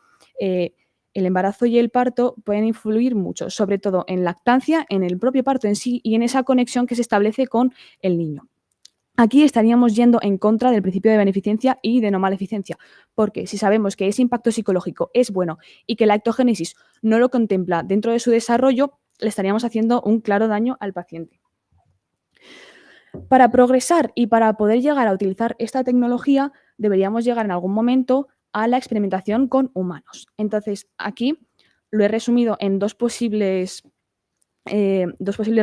el embarazo y el parto pueden influir mucho, sobre todo en lactancia, en el propio parto en sí y en esa conexión que se establece con el niño. Aquí estaríamos yendo en contra del principio de beneficencia y de no maleficencia, porque si sabemos que ese impacto psicológico es bueno y que la ectogénesis no lo contempla dentro de su desarrollo, le estaríamos haciendo un claro daño al paciente. Para progresar y para poder llegar a utilizar esta tecnología, deberíamos llegar en algún momento a la experimentación con humanos. Entonces, aquí lo he resumido en dos posibles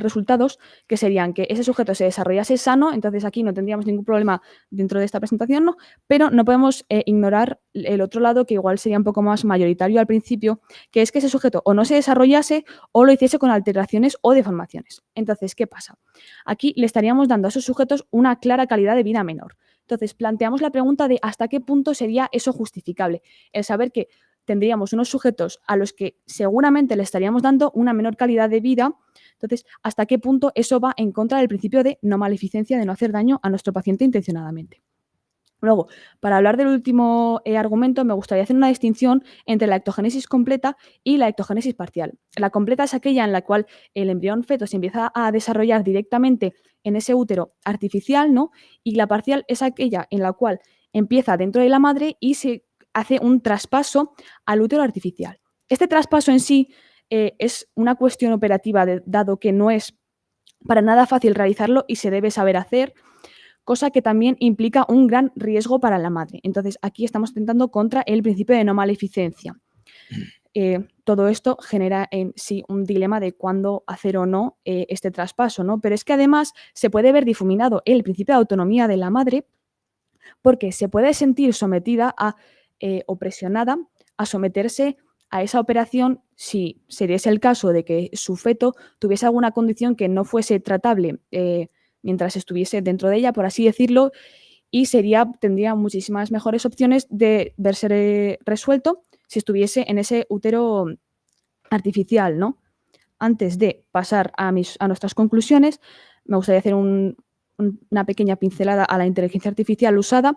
resultados, que serían que ese sujeto se desarrollase sano, entonces aquí no tendríamos ningún problema dentro de esta presentación, ¿no? Pero no podemos ignorar el otro lado, que igual sería un poco más mayoritario al principio, que es que ese sujeto o no se desarrollase o lo hiciese con alteraciones o deformaciones. Entonces, ¿qué pasa? Aquí le estaríamos dando a esos sujetos una clara calidad de vida menor. Entonces, planteamos la pregunta de hasta qué punto sería eso justificable, el saber que tendríamos unos sujetos a los que seguramente le estaríamos dando una menor calidad de vida. Entonces, ¿hasta qué punto eso va en contra del principio de no maleficencia, de no hacer daño a nuestro paciente intencionadamente? Luego, para hablar del último argumento, me gustaría hacer una distinción entre la ectogénesis completa y la ectogénesis parcial. La completa es aquella en la cual el embrión feto se empieza a desarrollar directamente en ese útero artificial, ¿no? Y la parcial es aquella en la cual empieza dentro de la madre y se hace un traspaso al útero artificial. Este traspaso en sí es una cuestión operativa, dado que no es para nada fácil realizarlo y se debe saber hacer, cosa que también implica un gran riesgo para la madre. Entonces, aquí estamos tentando contra el principio de no maleficencia. Todo esto genera en sí un dilema de cuándo hacer o no este traspaso, ¿no? Pero es que además se puede ver difuminado el principio de autonomía de la madre porque se puede sentir sometida o presionada a someterse a esa operación si se diese el caso de que su feto tuviese alguna condición que no fuese tratable mientras estuviese dentro de ella, por así decirlo, y tendría muchísimas mejores opciones de verse resuelto si estuviese en ese útero artificial, ¿no? Antes de pasar a nuestras conclusiones, me gustaría hacer una pequeña pincelada a la inteligencia artificial usada.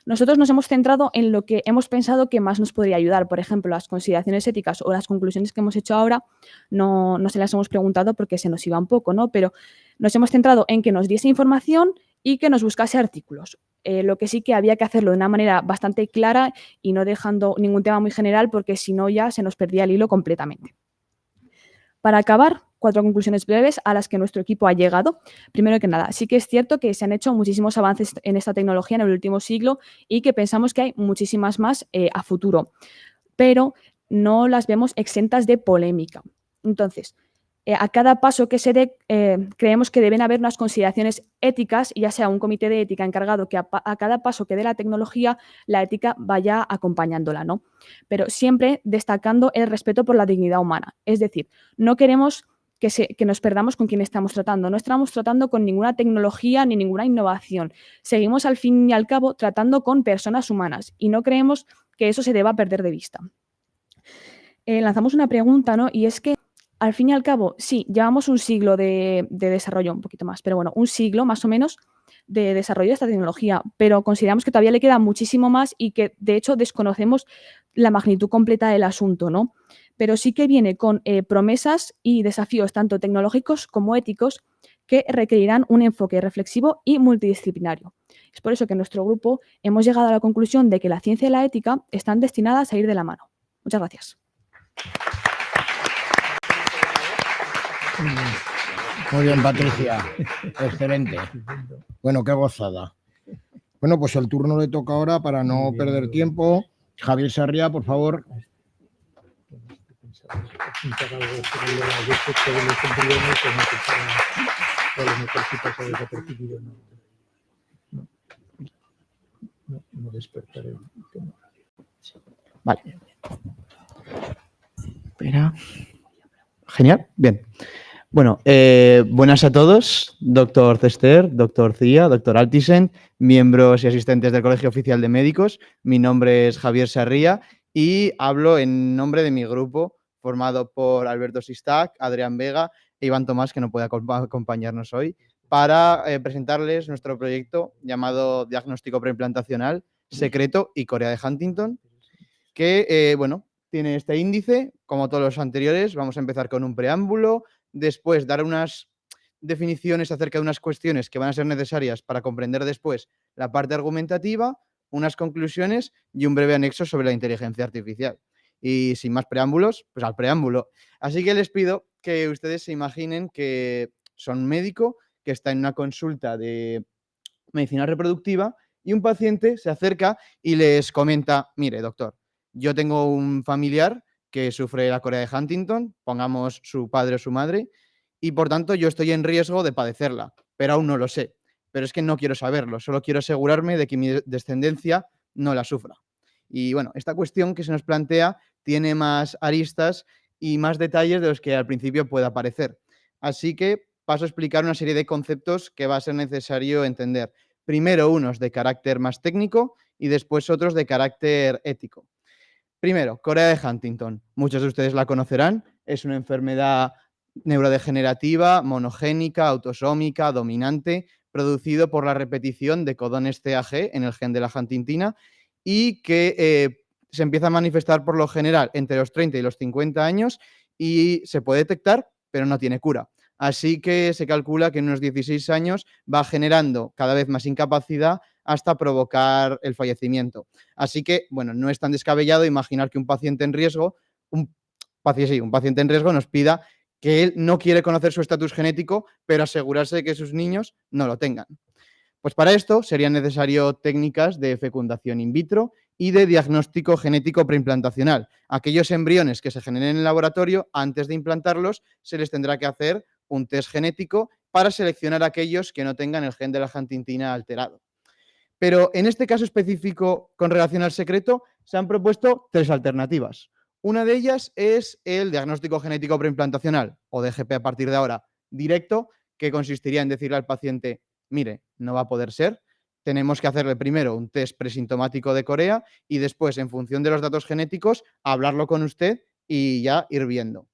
Nosotros nos hemos centrado en lo que hemos pensado que más nos podría ayudar. Por ejemplo, las consideraciones éticas o las conclusiones que hemos hecho ahora no se las hemos preguntado porque se nos iba un poco, ¿no? Pero nos hemos centrado en que nos diese información y que nos buscase artículos. Lo que sí que había que hacerlo de una manera bastante clara y no dejando ningún tema muy general porque si no ya se nos perdía el hilo completamente. Para acabar, 4 conclusiones breves a las que nuestro equipo ha llegado. Primero que nada, sí que es cierto que se han hecho muchísimos avances en esta tecnología en el último siglo y que pensamos que hay muchísimas más a futuro, pero no las vemos exentas de polémica. Entonces, a cada paso que se dé, creemos que deben haber unas consideraciones éticas, ya sea un comité de ética encargado que a cada paso que dé la tecnología, la ética vaya acompañándola, ¿no? Pero siempre destacando el respeto por la dignidad humana. Es decir, no queremos que nos perdamos con quien estamos tratando. No estamos tratando con ninguna tecnología ni ninguna innovación. Seguimos al fin y al cabo tratando con personas humanas y no creemos que eso se deba perder de vista. Lanzamos una pregunta, ¿no? Y es que al fin y al cabo, sí, llevamos un siglo de desarrollo, un poquito más, pero bueno, un siglo más o menos de desarrollo de esta tecnología, pero consideramos que todavía le queda muchísimo más y que de hecho desconocemos la magnitud completa del asunto, ¿no? Pero sí que viene con promesas y desafíos tanto tecnológicos como éticos que requerirán un enfoque reflexivo y multidisciplinario. Es por eso que en nuestro grupo hemos llegado a la conclusión de que la ciencia y la ética están destinadas a ir de la mano. Muchas gracias. Muy bien, Patricia. Excelente. Bueno, qué gozada. Bueno, pues el turno le toca ahora para no perder tiempo. Javier Sarria, por favor. Vale. Espera. Genial, bien. Bueno, buenas a todos, doctor Cester, doctor Cía, doctor Altisen, miembros y asistentes del Colegio Oficial de Médicos. Mi nombre es Javier Sarria y hablo en nombre de mi grupo formado por Alberto Sistac, Adrián Vega e Iván Tomás, que no puede acompañarnos hoy, para presentarles nuestro proyecto llamado Diagnóstico Preimplantacional Secreto y Corea de Huntington, que, bueno, tiene este índice, como todos los anteriores. Vamos a empezar con un preámbulo, después dar unas definiciones acerca de unas cuestiones que van a ser necesarias para comprender después la parte argumentativa, unas conclusiones y un breve anexo sobre la inteligencia artificial. Y sin más preámbulos, pues al preámbulo. Así que les pido que ustedes se imaginen que son un médico que está en una consulta de medicina reproductiva y un paciente se acerca y les comenta: mire, doctor, yo tengo un familiar que sufre la Corea de Huntington, pongamos su padre o su madre, y por tanto yo estoy en riesgo de padecerla, pero aún no lo sé. Pero es que no quiero saberlo, solo quiero asegurarme de que mi descendencia no la sufra. Y bueno, esta cuestión que se nos plantea tiene más aristas y más detalles de los que al principio pueda parecer. Así que paso a explicar una serie de conceptos que va a ser necesario entender. Primero unos de carácter más técnico y después otros de carácter ético. Primero, Corea de Huntington. Muchos de ustedes la conocerán. Es una enfermedad neurodegenerativa, monogénica, autosómica, dominante, producido por la repetición de codones CAG en el gen de la huntingtina y que se empieza a manifestar por lo general entre los 30 y los 50 años y se puede detectar, pero no tiene cura. Así que se calcula que en unos 16 años va generando cada vez más incapacidad hasta provocar el fallecimiento. Así que, bueno, no es tan descabellado imaginar que un paciente en riesgo, un paciente en riesgo nos pida que él no quiere conocer su estatus genético, pero asegurarse de que sus niños no lo tengan. Pues para esto serían necesarias técnicas de fecundación in vitro y de diagnóstico genético preimplantacional. Aquellos embriones que se generen en el laboratorio, antes de implantarlos, se les tendrá que hacer un test genético para seleccionar aquellos que no tengan el gen de la huntingtina alterado. Pero en este caso específico con relación al secreto, se han propuesto 3 alternativas. Una de ellas es el diagnóstico genético preimplantacional, o DGP a partir de ahora, directo, que consistiría en decirle al paciente, mire, no va a poder ser, tenemos que hacerle primero un test presintomático de Corea y después, en función de los datos genéticos, hablarlo con usted y ya ir viendo.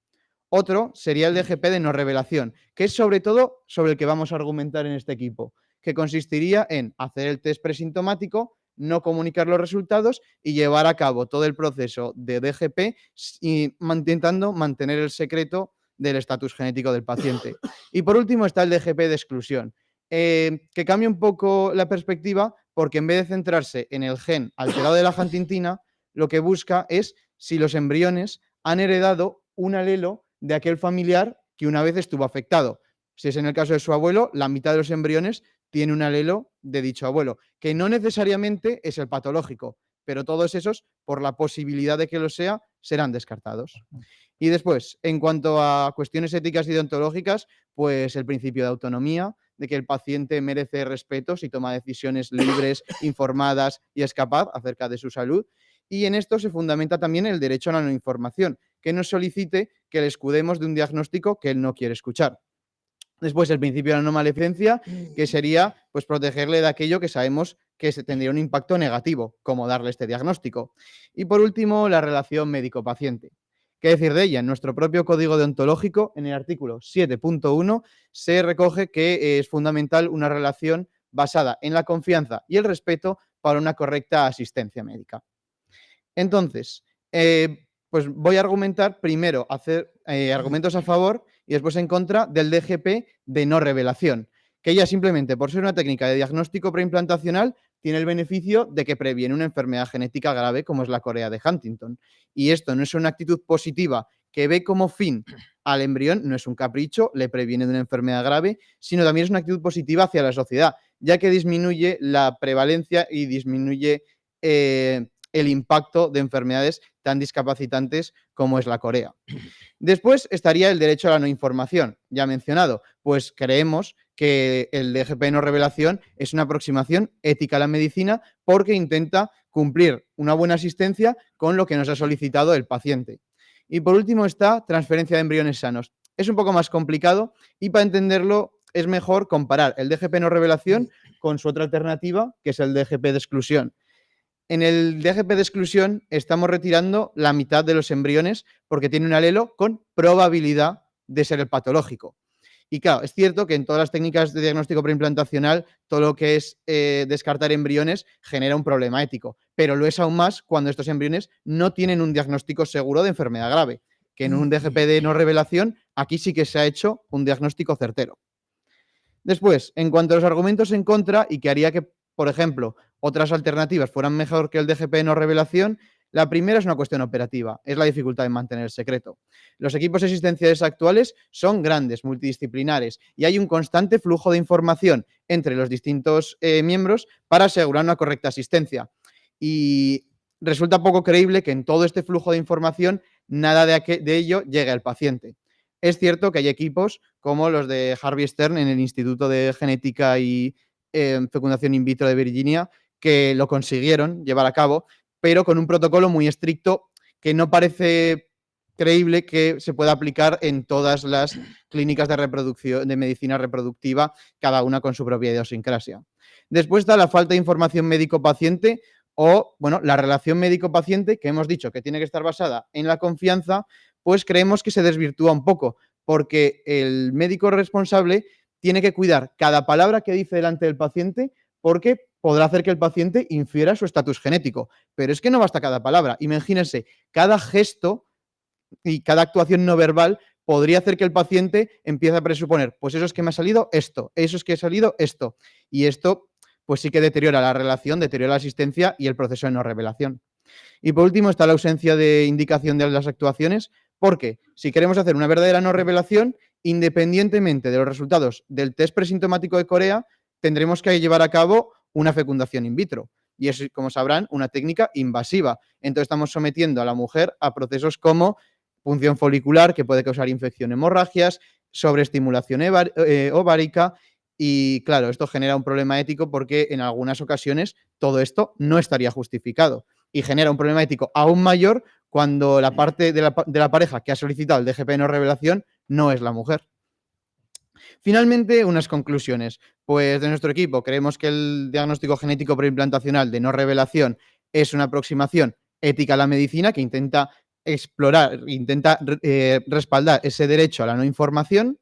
Otro sería el DGP de no revelación, que es sobre todo sobre el que vamos a argumentar en este equipo, que consistiría en hacer el test presintomático, no comunicar los resultados y llevar a cabo todo el proceso de DGP y intentando mantener el secreto del estatus genético del paciente. Y por último está el DGP de exclusión, que cambia un poco la perspectiva porque en vez de centrarse en el gen alterado de la huntingtina, lo que busca es si los embriones han heredado un alelo de aquel familiar que una vez estuvo afectado. Si es en el caso de su abuelo, la mitad de los embriones tiene un alelo de dicho abuelo, que no necesariamente es el patológico, pero todos esos, por la posibilidad de que lo sea, serán descartados. Y después, en cuanto a cuestiones éticas y deontológicas, pues el principio de autonomía, de que el paciente merece respeto si toma decisiones libres, informadas y es capaz acerca de su salud. Y en esto se fundamenta también el derecho a la no información, que nos solicite que le escudemos de un diagnóstico que él no quiere escuchar. Después, el principio de la no maleficencia, que sería pues, protegerle de aquello que sabemos que tendría un impacto negativo, como darle este diagnóstico. Y por último, la relación médico-paciente. ¿Qué decir de ella? En nuestro propio código deontológico, en el artículo 7.1, se recoge que es fundamental una relación basada en la confianza y el respeto para una correcta asistencia médica. Entonces, pues voy a argumentar primero, hacer argumentos a favor y después en contra del DGP de no revelación, que ya simplemente por ser una técnica de diagnóstico preimplantacional tiene el beneficio de que previene una enfermedad genética grave como es la Corea de Huntington. Y esto no es una actitud positiva que ve como fin al embrión, no es un capricho, le previene de una enfermedad grave, sino también es una actitud positiva hacia la sociedad, ya que disminuye la prevalencia y disminuye el impacto de enfermedades tan discapacitantes como es la Corea. Después estaría el derecho a la no información, ya mencionado, pues creemos que el DGP no revelación es una aproximación ética a la medicina porque intenta cumplir una buena asistencia con lo que nos ha solicitado el paciente. Y por último está transferencia de embriones sanos. Es un poco más complicado y para entenderlo es mejor comparar el DGP no revelación con su otra alternativa, que es el DGP de exclusión. En el DGP de exclusión estamos retirando la mitad de los embriones porque tiene un alelo con probabilidad de ser el patológico. Y claro, es cierto que en todas las técnicas de diagnóstico preimplantacional todo lo que es descartar embriones genera un problema ético, pero lo es aún más cuando estos embriones no tienen un diagnóstico seguro de enfermedad grave, que en un DGP de no revelación aquí sí que se ha hecho un diagnóstico certero. Después, en cuanto a los argumentos en contra y que haría que, por ejemplo, otras alternativas fueran mejor que el DGP de no revelación, la primera es una cuestión operativa, es la dificultad en mantener el secreto. Los equipos asistenciales actuales son grandes, multidisciplinares, y hay un constante flujo de información entre los distintos miembros para asegurar una correcta asistencia. Y resulta poco creíble que en todo este flujo de información nada de ello llegue al paciente. Es cierto que hay equipos como los de Harvey Stern en el Instituto de Genética y Fecundación in vitro de Virginia, que lo consiguieron llevar a cabo, pero con un protocolo muy estricto que no parece creíble que se pueda aplicar en todas las clínicas de reproducción, de medicina reproductiva, cada una con su propia idiosincrasia. Después está la falta de información médico-paciente o, bueno, la relación médico-paciente, que hemos dicho que tiene que estar basada en la confianza, pues creemos que se desvirtúa un poco, porque el médico responsable tiene que cuidar cada palabra que dice delante del paciente porque podrá hacer que el paciente infiera su estatus genético. Pero es que no basta cada palabra. Imagínense, cada gesto y cada actuación no verbal podría hacer que el paciente empiece a presuponer, pues eso es que me ha salido esto, eso es que ha salido esto. Y esto, pues sí que deteriora la relación, deteriora la asistencia y el proceso de no revelación. Y por último está la ausencia de indicación de las actuaciones, Porque si queremos hacer una verdadera no revelación, independientemente de los resultados del test presintomático de Corea, tendremos que llevar a cabo una fecundación in vitro. Y es, como sabrán, una técnica invasiva. Entonces estamos sometiendo a la mujer a procesos como punción folicular, que puede causar infección, hemorragias, sobreestimulación ovárica. Y claro, esto genera un problema ético porque en algunas ocasiones todo esto no estaría justificado. Y genera un problema ético aún mayor cuando la parte de la pareja que ha solicitado el DGP de no revelación no es la mujer. Finalmente, unas conclusiones. Pues de nuestro equipo creemos que el diagnóstico genético preimplantacional de no revelación es una aproximación ética a la medicina que intenta explorar, respaldar ese derecho a la no información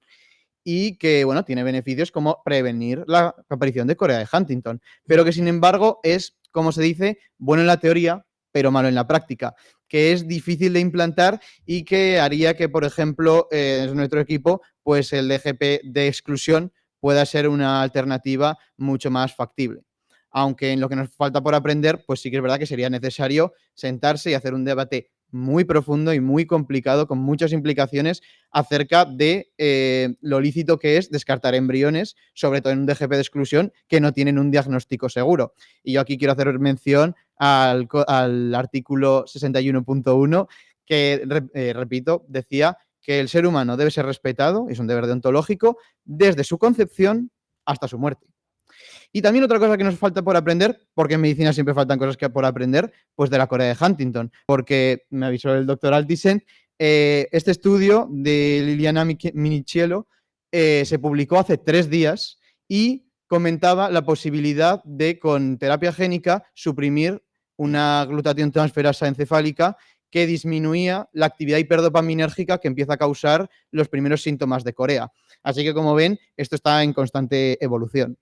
y que, bueno, tiene beneficios como prevenir la aparición de Corea de Huntington, pero que, sin embargo, es, como se dice, bueno en la teoría, pero malo en la práctica, que es difícil de implantar y que haría que, por ejemplo, en nuestro equipo, pues el DGP de exclusión pueda ser una alternativa mucho más factible. Aunque en lo que nos falta por aprender, pues sí que es verdad que sería necesario sentarse y hacer un debate muy profundo y muy complicado, con muchas implicaciones acerca de lo lícito que es descartar embriones, sobre todo en un DGP de exclusión, que no tienen un diagnóstico seguro. Y yo aquí quiero hacer mención al artículo 61.1, que, repito, decía que el ser humano debe ser respetado, es un deber deontológico, desde su concepción hasta su muerte. Y también otra cosa que nos falta por aprender, porque en medicina siempre faltan cosas por aprender, pues de la Corea de Huntington, porque me avisó el doctor Altisent, este estudio de Liliana Minichiello se publicó hace 3 días y comentaba la posibilidad de, con terapia génica, suprimir una glutatión transferasa encefálica que disminuía la actividad hiperdopaminérgica que empieza a causar los primeros síntomas de Corea. Así que, como ven, esto está en constante evolución.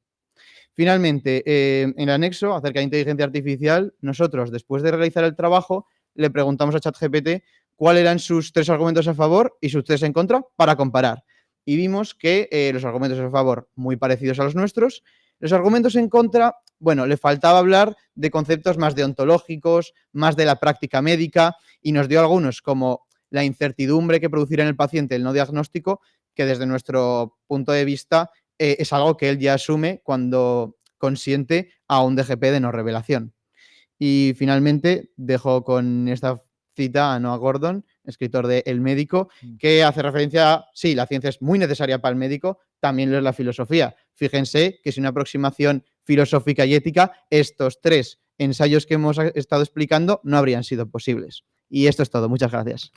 Finalmente, en el anexo acerca de inteligencia artificial, nosotros, después de realizar el trabajo, le preguntamos a ChatGPT cuáles eran sus 3 argumentos a favor y sus 3 en contra para comparar. Y vimos que los argumentos a favor muy parecidos a los nuestros. Los argumentos en contra, bueno, le faltaba hablar de conceptos más deontológicos, más de la práctica médica, y nos dio algunos como la incertidumbre que producirá en el paciente el no diagnóstico, que desde nuestro punto de vista es algo que él ya asume cuando consiente a un DGP de no revelación. Y finalmente dejo con esta cita a Noah Gordon, escritor de El Médico, que hace referencia a, sí, la ciencia es muy necesaria para el médico, también lo es la filosofía. Fíjense que sin una aproximación filosófica y ética, estos 3 ensayos que hemos estado explicando no habrían sido posibles. Y esto es todo. Muchas gracias.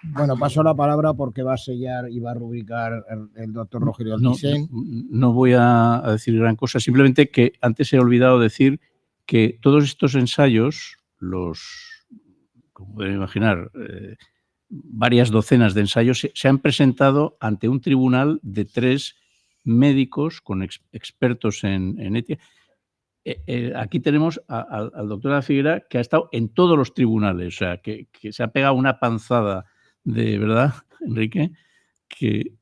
Bueno, paso la palabra porque va a sellar y va a rubricar el doctor Rogelio Altisent. No voy a decir gran cosa, simplemente que antes he olvidado decir que todos estos ensayos, como pueden imaginar, varias docenas de ensayos, se han presentado ante un tribunal de 3 médicos con expertos en ética. Aquí tenemos al doctor de la Figuera, que ha estado en todos los tribunales, o sea, que se ha pegado una panzada de verdad, Enrique, que...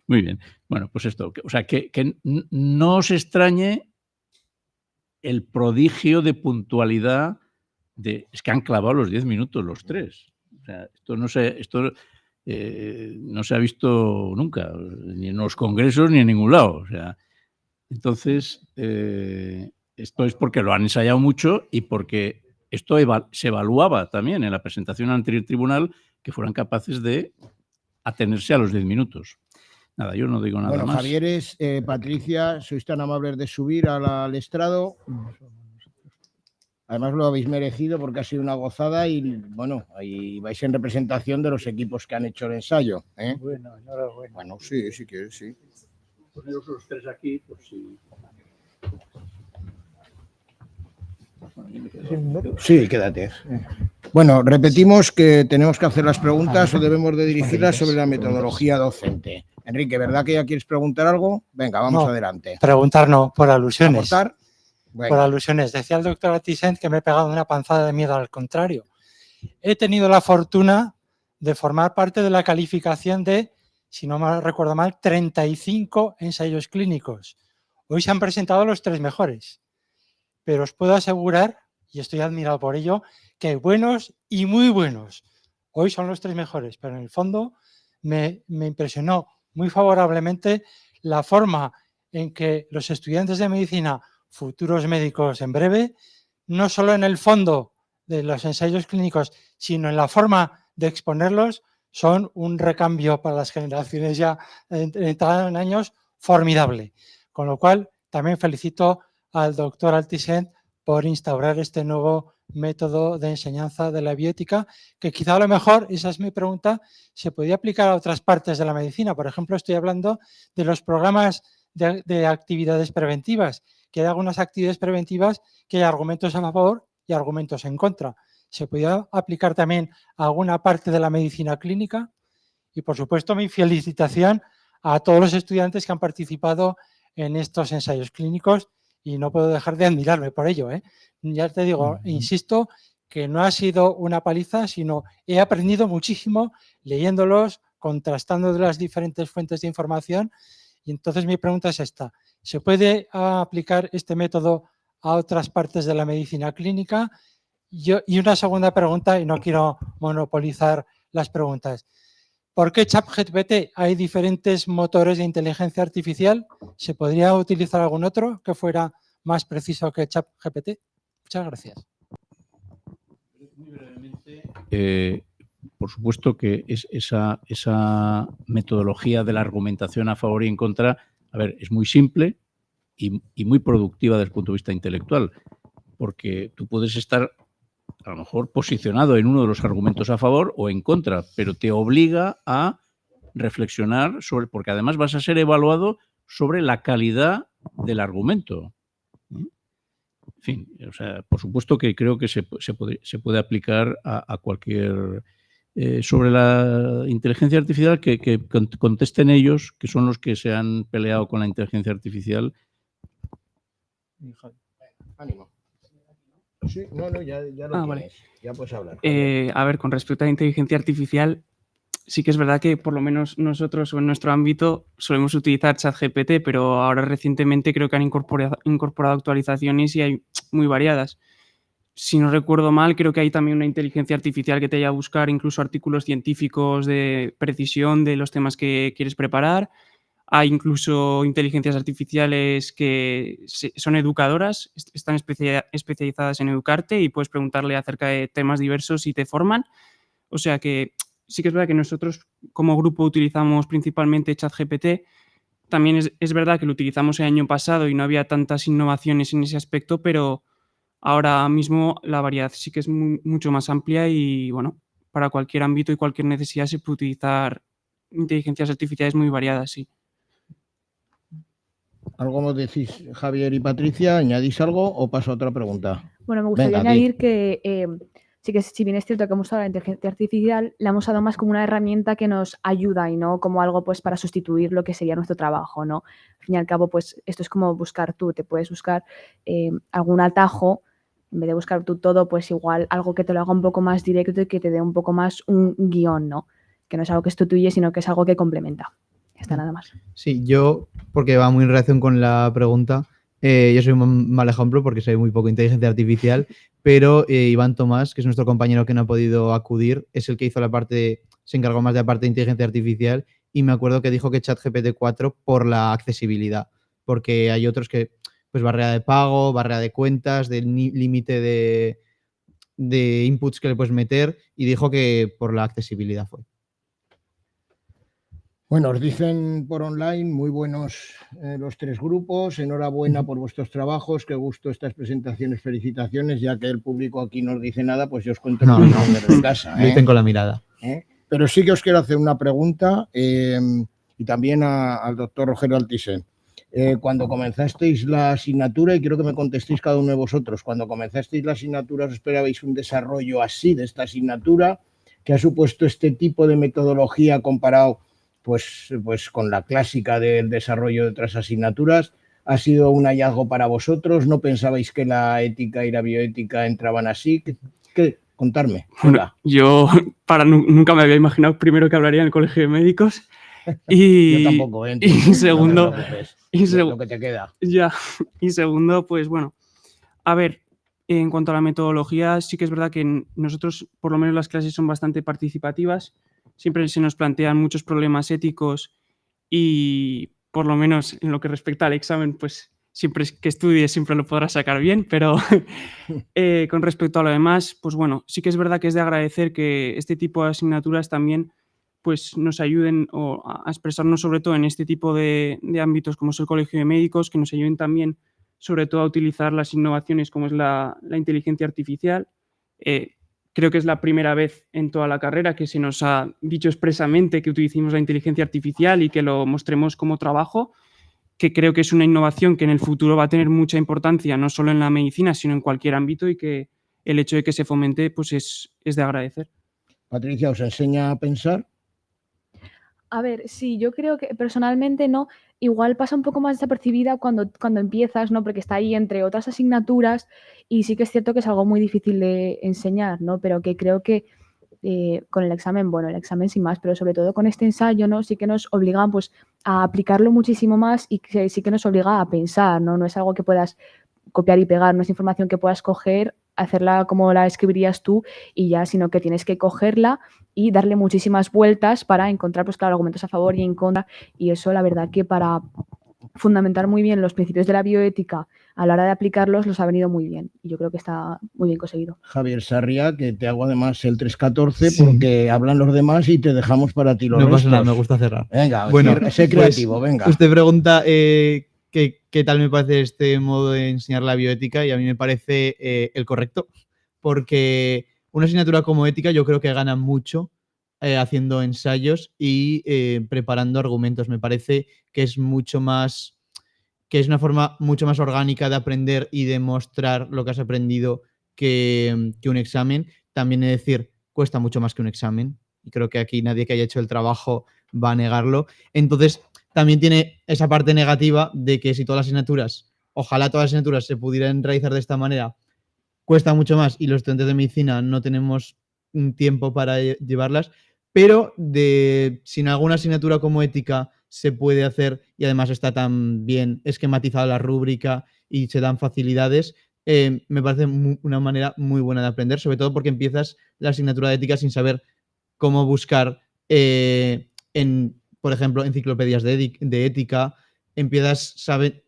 Muy bien. Bueno, pues esto, o sea, que no os extrañe el prodigio de puntualidad es que han clavado los 10 minutos los 3. O sea, esto no se ha visto nunca, ni en los congresos ni en ningún lado. O sea, entonces, esto es porque lo han ensayado mucho y porque esto se evaluaba también en la presentación ante el tribunal, que fueran capaces de atenerse a los 10 minutos. Nada, yo no digo nada más. Bueno, Javieres, Patricia, sois tan amables de subir al estrado. Además lo habéis merecido porque ha sido una gozada y, bueno, ahí vais en representación de los equipos que han hecho el ensayo. Bueno, enhorabuena. Bueno, sí, si quieres, sí. Poneros los 3 aquí, por si... Sí, quédate. Bueno, repetimos que tenemos que hacer las preguntas o debemos de dirigirlas sobre la metodología docente. Enrique, ¿verdad que ya quieres preguntar algo? Venga, vamos adelante. Preguntar no, por alusiones. Por alusiones. Decía el doctor Altisent que me he pegado una panzada de miedo, al contrario. He tenido la fortuna de formar parte de la calificación de, si no me recuerdo mal, 35 ensayos clínicos. Hoy se han presentado los 3 mejores, pero os puedo asegurar, y estoy admirado por ello, que hay buenos y muy buenos. Hoy son los 3 mejores, pero en el fondo me impresionó muy favorablemente la forma en que los estudiantes de medicina, futuros médicos en breve, no solo en el fondo de los ensayos clínicos, sino en la forma de exponerlos, son un recambio para las generaciones ya entradas en años formidable. Con lo cual, también felicito al doctor Altisent por instaurar este nuevo método de enseñanza de la bioética, que quizá a lo mejor, esa es mi pregunta, se podría aplicar a otras partes de la medicina. Por ejemplo, estoy hablando de los programas de actividades preventivas, que hay algunas actividades preventivas que hay argumentos a favor y argumentos en contra. ¿Se podría aplicar también a alguna parte de la medicina clínica? Y, por supuesto, mi felicitación a todos los estudiantes que han participado en estos ensayos clínicos y no puedo dejar de admirarme por ello, ¿eh? Ya te digo, insisto, que no ha sido una paliza, sino he aprendido muchísimo leyéndolos, contrastando las diferentes fuentes de información. Y entonces mi pregunta es esta: ¿se puede aplicar este método a otras partes de la medicina clínica? Y una segunda pregunta, y no quiero monopolizar las preguntas. ¿Por qué ChatGPT? ¿Hay diferentes motores de inteligencia artificial? ¿Se podría utilizar algún otro que fuera más preciso que ChatGPT? Muchas gracias. Muy brevemente, por supuesto que esa metodología de la argumentación a favor y en contra, a ver, es muy simple y muy productiva desde el punto de vista intelectual, porque tú puedes estar a lo mejor posicionado en uno de los argumentos a favor o en contra, pero te obliga a reflexionar sobre, porque además vas a ser evaluado sobre la calidad del argumento. En fin, o sea, por supuesto que creo que se puede aplicar a cualquier... sobre la inteligencia artificial, que contesten ellos, que son los que se han peleado con la inteligencia artificial. Ánimo. Sí, no, ya lo tienes. Vale. Ya puedes hablar. A ver, con respecto a la inteligencia artificial, sí que es verdad que por lo menos nosotros o en nuestro ámbito solemos utilizar ChatGPT, pero ahora recientemente creo que han incorporado actualizaciones y hay muy variadas. Si no recuerdo mal, creo que hay también una inteligencia artificial que te ayuda a buscar incluso artículos científicos de precisión de los temas que quieres preparar. Hay incluso inteligencias artificiales que son educadoras, están especializadas en educarte y puedes preguntarle acerca de temas diversos y te forman. O sea que sí que es verdad que nosotros como grupo utilizamos principalmente ChatGPT. También es verdad que lo utilizamos el año pasado y no había tantas innovaciones en ese aspecto, pero ahora mismo la variedad sí que es mucho más amplia y, bueno, para cualquier ámbito y cualquier necesidad se puede utilizar inteligencias artificiales muy variadas, sí. ¿Algo nos decís, Javier y Patricia? ¿Añadís algo o paso a otra pregunta? Bueno, me gustaría añadir que sí que si bien es cierto que hemos usado la inteligencia artificial, la hemos usado más como una herramienta que nos ayuda y no como algo pues para sustituir lo que sería nuestro trabajo, ¿no? Al fin y al cabo, pues esto es como buscar tú, te puedes buscar algún atajo, en vez de buscar tú todo, pues igual algo que te lo haga un poco más directo y que te dé un poco más un guión, ¿no? Que no es algo que sustituye, sino que es algo que complementa. Ya está, nada más. Sí, yo, porque va muy en relación con la pregunta, yo soy un mal ejemplo porque soy muy poco inteligencia artificial, pero Iván Tomás, que es nuestro compañero que no ha podido acudir, es el que hizo se encargó más de la parte de inteligencia artificial y me acuerdo que dijo que ChatGPT 4 por la accesibilidad, porque hay otros que, pues barrera de pago, barrera de cuentas, del límite de inputs que le puedes meter y dijo que por la accesibilidad fue. Bueno, os dicen por online, muy buenos los 3 grupos, enhorabuena por vuestros trabajos, qué gusto estas presentaciones, felicitaciones, ya que el público aquí no os dice nada, pues yo os cuento de casa. Dicen con la mirada. Pero sí que os quiero hacer una pregunta y también al doctor Rogelio Altisent. Cuando comenzasteis la asignatura, y quiero que me contestéis cada uno de vosotros, cuando comenzasteis la asignatura, ¿os esperabais un desarrollo así de esta asignatura? ¿Qué ha supuesto este tipo de metodología comparado pues con la clásica del desarrollo de otras asignaturas? ¿Ha sido un hallazgo para vosotros? ¿No pensabais que la ética y la bioética entraban así? ¿Qué? Contarme. Bueno, yo nunca me había imaginado primero que hablaría en el Colegio de Médicos y, yo tampoco, y segundo, lo que te queda. Ya. Y segundo, pues bueno, a ver, en cuanto a la metodología, sí que es verdad que nosotros, por lo menos las clases son bastante participativas, siempre se nos plantean muchos problemas éticos y por lo menos en lo que respecta al examen, pues siempre que estudies siempre lo podrás sacar bien, pero con respecto a lo demás, pues bueno, sí que es verdad que es de agradecer que este tipo de asignaturas también pues nos ayuden a expresarnos sobre todo en este tipo de ámbitos como es el Colegio de Médicos, que nos ayuden también sobre todo a utilizar las innovaciones como es la inteligencia artificial. Creo que es la primera vez en toda la carrera que se nos ha dicho expresamente que utilicemos la inteligencia artificial y que lo mostremos como trabajo, que creo que es una innovación que en el futuro va a tener mucha importancia, no solo en la medicina, sino en cualquier ámbito, y que el hecho de que se fomente pues es de agradecer. Patricia, ¿os enseña a pensar? A ver, sí, yo creo que personalmente no, igual pasa un poco más desapercibida cuando empiezas, ¿no? Porque está ahí entre otras asignaturas y sí que es cierto que es algo muy difícil de enseñar, ¿no? Pero que creo que con el examen, bueno, el examen sin más, pero sobre todo con este ensayo, ¿no? Sí que nos obligan pues a aplicarlo muchísimo más y que sí que nos obliga a pensar, ¿no? No es algo que puedas copiar y pegar, no es información que puedas coger, hacerla como la escribirías tú y ya, sino que tienes que cogerla y darle muchísimas vueltas para encontrar, pues claro, argumentos a favor y en contra, y eso la verdad que para fundamentar muy bien los principios de la bioética a la hora de aplicarlos los ha venido muy bien y yo creo que está muy bien conseguido. Javier Sarria, que te hago además el 314 porque hablan los demás y te dejamos para ti los restos. No pasa nada, me gusta cerrar. Venga, bueno, sé creativo, venga. Usted pregunta qué tal me parece este modo de enseñar la bioética y a mí me parece el correcto, porque una asignatura como ética yo creo que gana mucho haciendo ensayos y preparando argumentos. Me parece que es una forma mucho más orgánica de aprender y de mostrar lo que has aprendido que un examen. También es decir, cuesta mucho más que un examen y creo que aquí nadie que haya hecho el trabajo va a negarlo. Entonces, también tiene esa parte negativa de que si todas las asignaturas, ojalá todas las asignaturas se pudieran realizar de esta manera, cuesta mucho más y los estudiantes de medicina no tenemos tiempo para llevarlas, pero si en alguna asignatura como ética se puede hacer y además está tan bien esquematizada la rúbrica y se dan facilidades, me parece una manera muy buena de aprender, sobre todo porque empiezas la asignatura de ética sin saber cómo buscar por ejemplo, enciclopedias de ética, empiezas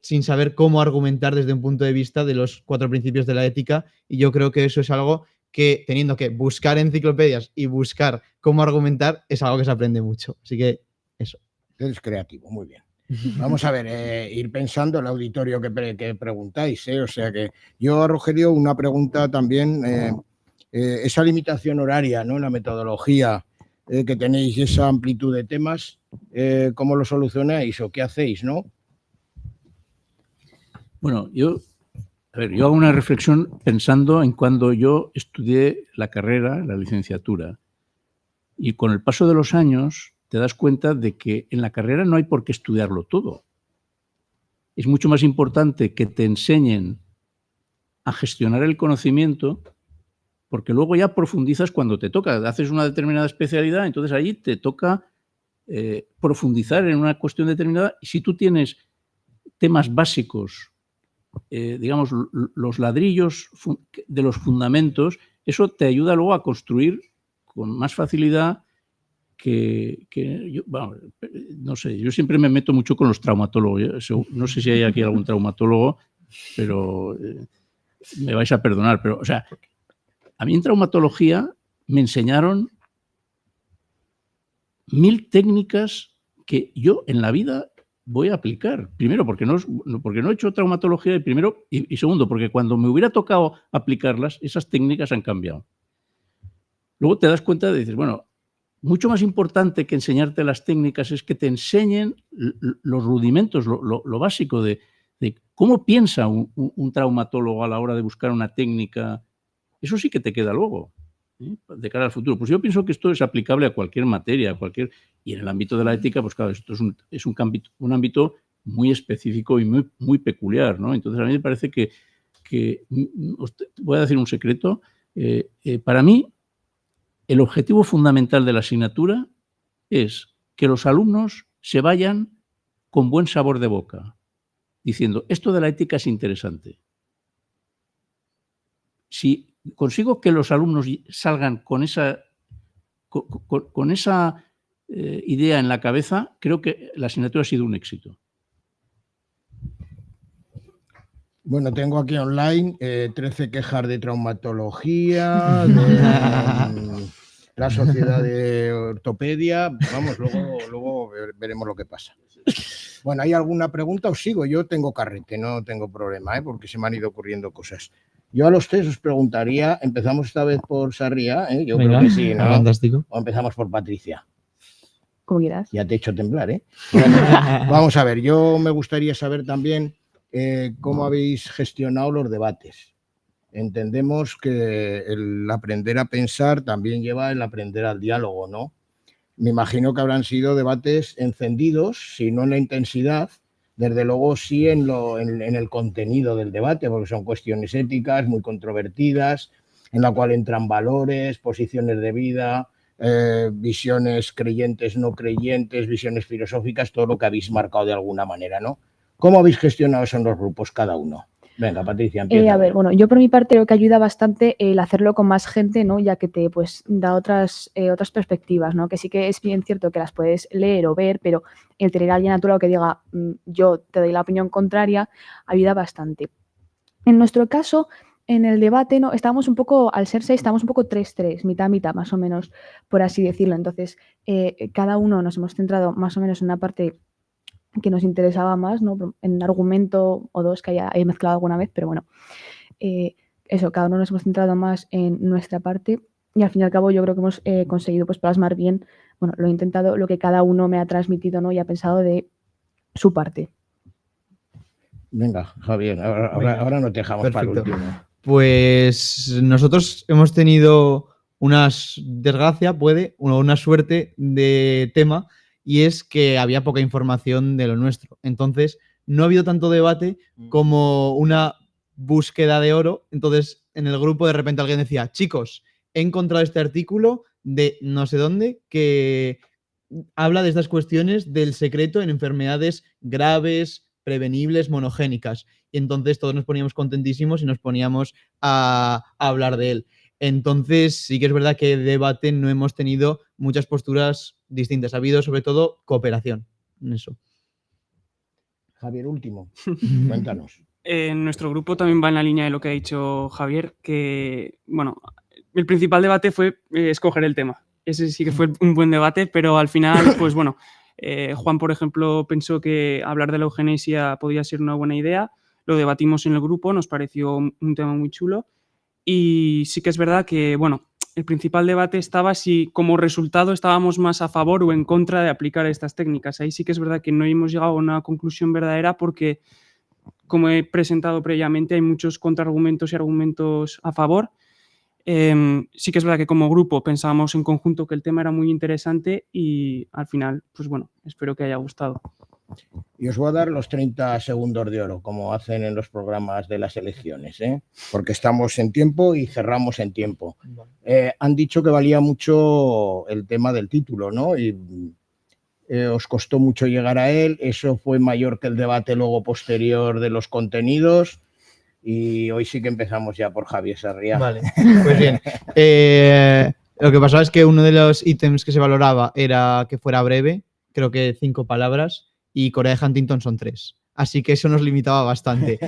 sin saber cómo argumentar desde un punto de vista de los 4 principios de la ética y yo creo que eso es algo que teniendo que buscar enciclopedias y buscar cómo argumentar es algo que se aprende mucho. Así que eso. Eres creativo, muy bien. Vamos a ver, ir pensando el auditorio que preguntáis. O sea que yo a Rogelio una pregunta también, esa limitación horaria, ¿no? La metodología que tenéis, esa amplitud de temas, ¿cómo lo solucionáis o qué hacéis, no? Bueno, yo hago una reflexión pensando en cuando yo estudié la carrera, la licenciatura, y con el paso de los años te das cuenta de que en la carrera no hay por qué estudiarlo todo. Es mucho más importante que te enseñen a gestionar el conocimiento, porque luego ya profundizas cuando te toca. Haces una determinada especialidad, entonces ahí te toca profundizar en una cuestión determinada. Y si tú tienes temas básicos, digamos, los ladrillos de los fundamentos, eso te ayuda luego a construir con más facilidad que yo, bueno, no sé, yo siempre me meto mucho con los traumatólogos. No sé si hay aquí algún traumatólogo, pero me vais a perdonar, pero, o sea, a mí en traumatología me enseñaron 1000 técnicas que yo en la vida voy a aplicar. Primero, porque no he hecho traumatología, y segundo, porque cuando me hubiera tocado aplicarlas, esas técnicas han cambiado. Luego te das cuenta de decir, bueno, mucho más importante que enseñarte las técnicas es que te enseñen los rudimentos, lo básico de cómo piensa un traumatólogo a la hora de buscar una técnica. Eso sí que te queda luego, de cara al futuro. Pues yo pienso que esto es aplicable a cualquier materia, y en el ámbito de la ética, pues claro, esto es un ámbito muy específico y muy peculiar, ¿no? Entonces a mí me parece que voy a decir un secreto, para mí el objetivo fundamental de la asignatura es que los alumnos se vayan con buen sabor de boca. diciendo, esto de la ética es interesante. Si consigo que los alumnos salgan con esa idea en la cabeza, creo que la asignatura ha sido un éxito. Bueno, tengo aquí online 13 quejas de traumatología, de la sociedad de ortopedia. Vamos, luego veremos lo que pasa. Bueno, ¿hay alguna pregunta? Os sigo. Yo tengo carrete, no tengo problema, porque se me han ido ocurriendo cosas. Yo a los tres os preguntaría, empezamos esta vez por Sarria, yo Venga, creo que sí, ¿no? fantástico. O empezamos por Patricia. Como quieras. Ya te he hecho temblar, ¿eh? Bueno, vamos a ver, yo me gustaría saber también cómo habéis gestionado los debates. Entendemos que el aprender a pensar también lleva el aprender al diálogo, ¿no? Me imagino que habrán sido debates encendidos, si no en la intensidad, desde luego sí en el contenido del debate, porque son cuestiones éticas muy controvertidas, en la cual entran valores, posiciones de vida, visiones creyentes, no creyentes, visiones filosóficas, todo lo que habéis marcado de alguna manera, ¿no? ¿Cómo habéis gestionado eso en los grupos cada uno? Venga, Patricia, empieza. A ver, bueno, yo por mi parte creo que ayuda bastante el hacerlo con más gente, ¿no? Ya que te pues da otras perspectivas, ¿no? Que sí que es bien cierto que las puedes leer o ver, pero el tener a alguien a tu lado que diga yo te doy la opinión contraria ayuda bastante. En nuestro caso, en el debate, ¿no? Estábamos un poco, al ser 6, estábamos un poco 3-3, mitad, más o menos, por así decirlo. Entonces, cada uno nos hemos centrado más o menos en una parte que nos interesaba más, ¿no? En un argumento o dos que haya mezclado alguna vez, pero bueno, eso, cada uno nos hemos centrado más en nuestra parte y al fin y al cabo yo creo que hemos conseguido pues plasmar bien, bueno, lo he intentado, lo que cada uno me ha transmitido, ¿no? Y ha pensado de su parte. Venga, Javier, ahora nos dejamos para el último. Pues nosotros hemos tenido una desgracia, una suerte de tema, y es que había poca información de lo nuestro. Entonces, no ha habido tanto debate como una búsqueda de oro. Entonces, en el grupo de repente alguien decía, chicos, he encontrado este artículo de no sé dónde que habla de estas cuestiones del secreto en enfermedades graves, prevenibles, monogénicas. Y entonces todos nos poníamos contentísimos y nos poníamos a hablar de él. Entonces, sí que es verdad que de debate no hemos tenido muchas posturas distintas. Ha habido, sobre todo, cooperación en eso. Javier, último. Cuéntanos. Nuestro grupo también va en la línea de lo que ha dicho Javier, que, bueno, el principal debate fue escoger el tema. Ese sí que fue un buen debate, pero al final, pues bueno, Juan, por ejemplo, pensó que hablar de la eugenesia podía ser una buena idea. Lo debatimos en el grupo, nos pareció un tema muy chulo. Y sí que es verdad que, bueno, el principal debate estaba si como resultado estábamos más a favor o en contra de aplicar estas técnicas. Ahí sí que es verdad que no hemos llegado a una conclusión verdadera porque, como he presentado previamente, hay muchos contraargumentos y argumentos a favor. Sí que es verdad que como grupo pensábamos en conjunto que el tema era muy interesante y al final, pues bueno, espero que haya gustado. Y os voy a dar los 30 segundos de oro, como hacen en los programas de las elecciones, porque estamos en tiempo y cerramos en tiempo. Han dicho que valía mucho el tema del título, ¿no? Y os costó mucho llegar a él. Eso fue mayor que el debate luego posterior de los contenidos. Y hoy sí que empezamos ya por Javier Sarria. Vale, pues bien. Lo que pasaba es que uno de los ítems que se valoraba era que fuera breve, creo que 5 palabras, y Corea de Huntington son 3. Así que eso nos limitaba bastante.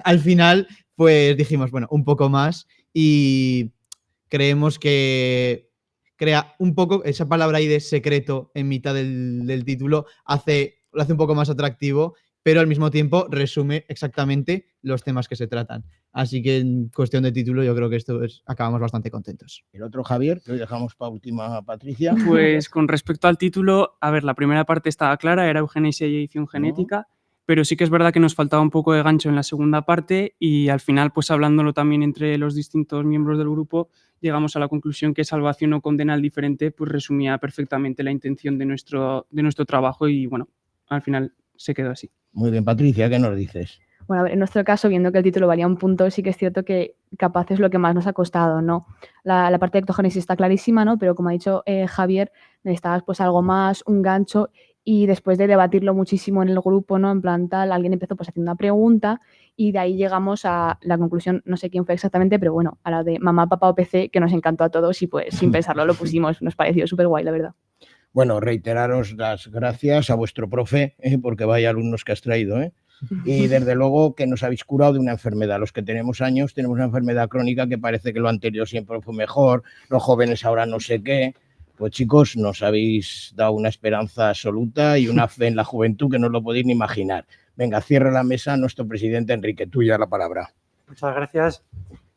Al final, pues dijimos, bueno, un poco más y creemos que crea un poco, esa palabra ahí de secreto en mitad del título lo hace un poco más atractivo, pero al mismo tiempo resume exactamente los temas que se tratan. Así que en cuestión de título yo creo que acabamos bastante contentos. El otro Javier, que hoy dejamos para última a Patricia. Pues con respecto al título, a ver, la primera parte estaba clara, era eugenesia y edición genética, pero sí que es verdad que nos faltaba un poco de gancho en la segunda parte y al final, pues hablándolo también entre los distintos miembros del grupo, llegamos a la conclusión que salvación o condena al diferente pues resumía perfectamente la intención de nuestro trabajo y bueno, al final se quedó así. Muy bien, Patricia, ¿qué nos dices? Bueno, a ver, en nuestro caso, viendo que el título valía un punto, sí que es cierto que capaz es lo que más nos ha costado, ¿no? La parte de ectogénesis está clarísima, ¿no? Pero como ha dicho Javier, necesitabas pues algo más, un gancho, y después de debatirlo muchísimo en el grupo, ¿no? En plan tal, alguien empezó pues haciendo una pregunta y de ahí llegamos a la conclusión, no sé quién fue exactamente, pero bueno, a la de mamá, papá o PC, que nos encantó a todos y pues sin pensarlo lo pusimos, nos pareció súper guay, la verdad. Bueno, reiteraros las gracias a vuestro profe, porque vaya alumnos que has traído, ¿eh? Y desde luego que nos habéis curado de una enfermedad. Los que tenemos años tenemos una enfermedad crónica que parece que lo anterior siempre fue mejor, los jóvenes ahora no sé qué. Pues chicos, nos habéis dado una esperanza absoluta y una fe en la juventud que no lo podéis ni imaginar. Venga, cierra la mesa nuestro presidente Enrique, tuya la palabra. Muchas gracias.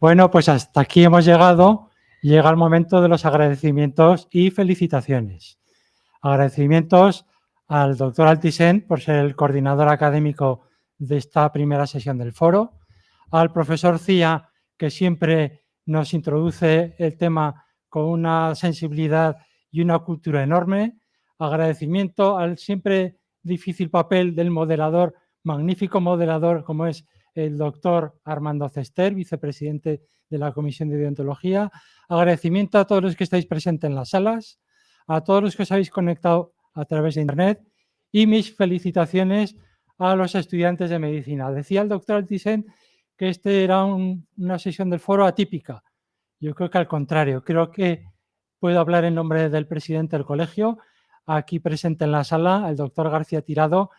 Bueno, pues hasta aquí hemos llegado. Llega el momento de los agradecimientos y felicitaciones. Agradecimientos al doctor Altisent por ser el coordinador académico de esta primera sesión del foro, al profesor Cía, que siempre nos introduce el tema con una sensibilidad y una cultura enorme. Agradecimiento al siempre difícil papel del moderador, magnífico moderador como es el doctor Armando Cester, vicepresidente de la Comisión de Deontología. Agradecimiento a todos los que estáis presentes en las salas, a todos los que os habéis conectado a través de Internet y mis felicitaciones a los estudiantes de medicina. Decía el doctor Altisent que este era una sesión del foro atípica. Yo creo que al contrario, creo que puedo hablar en nombre del presidente del colegio, aquí presente en la sala, el doctor García Tirado,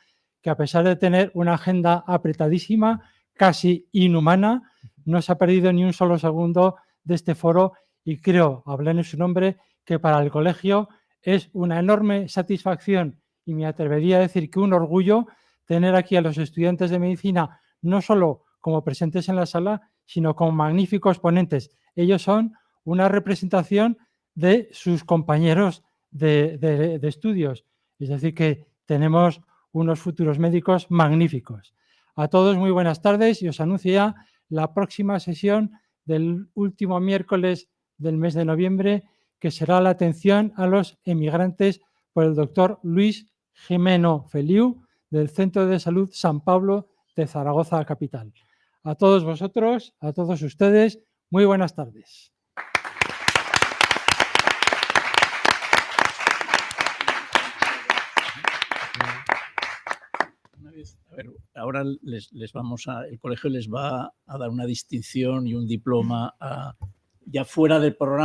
que a pesar de tener una agenda apretadísima, casi inhumana, no se ha perdido ni un solo segundo de este foro y creo, hablé en su nombre, que para el colegio es una enorme satisfacción y me atrevería a decir que un orgullo tener aquí a los estudiantes de medicina no solo como presentes en la sala, sino como magníficos ponentes. Ellos son una representación de sus compañeros de estudios. Es decir, que tenemos unos futuros médicos magníficos. A todos muy buenas tardes y os anuncio ya la próxima sesión del último miércoles del mes de noviembre, que será la atención a los emigrantes por el doctor Luis Jimeno Feliu del Centro de Salud San Pablo de Zaragoza capital. A todos vosotros, a todos ustedes, muy buenas tardes. A ver, ahora el colegio les va a dar una distinción y un diploma ya fuera del programa.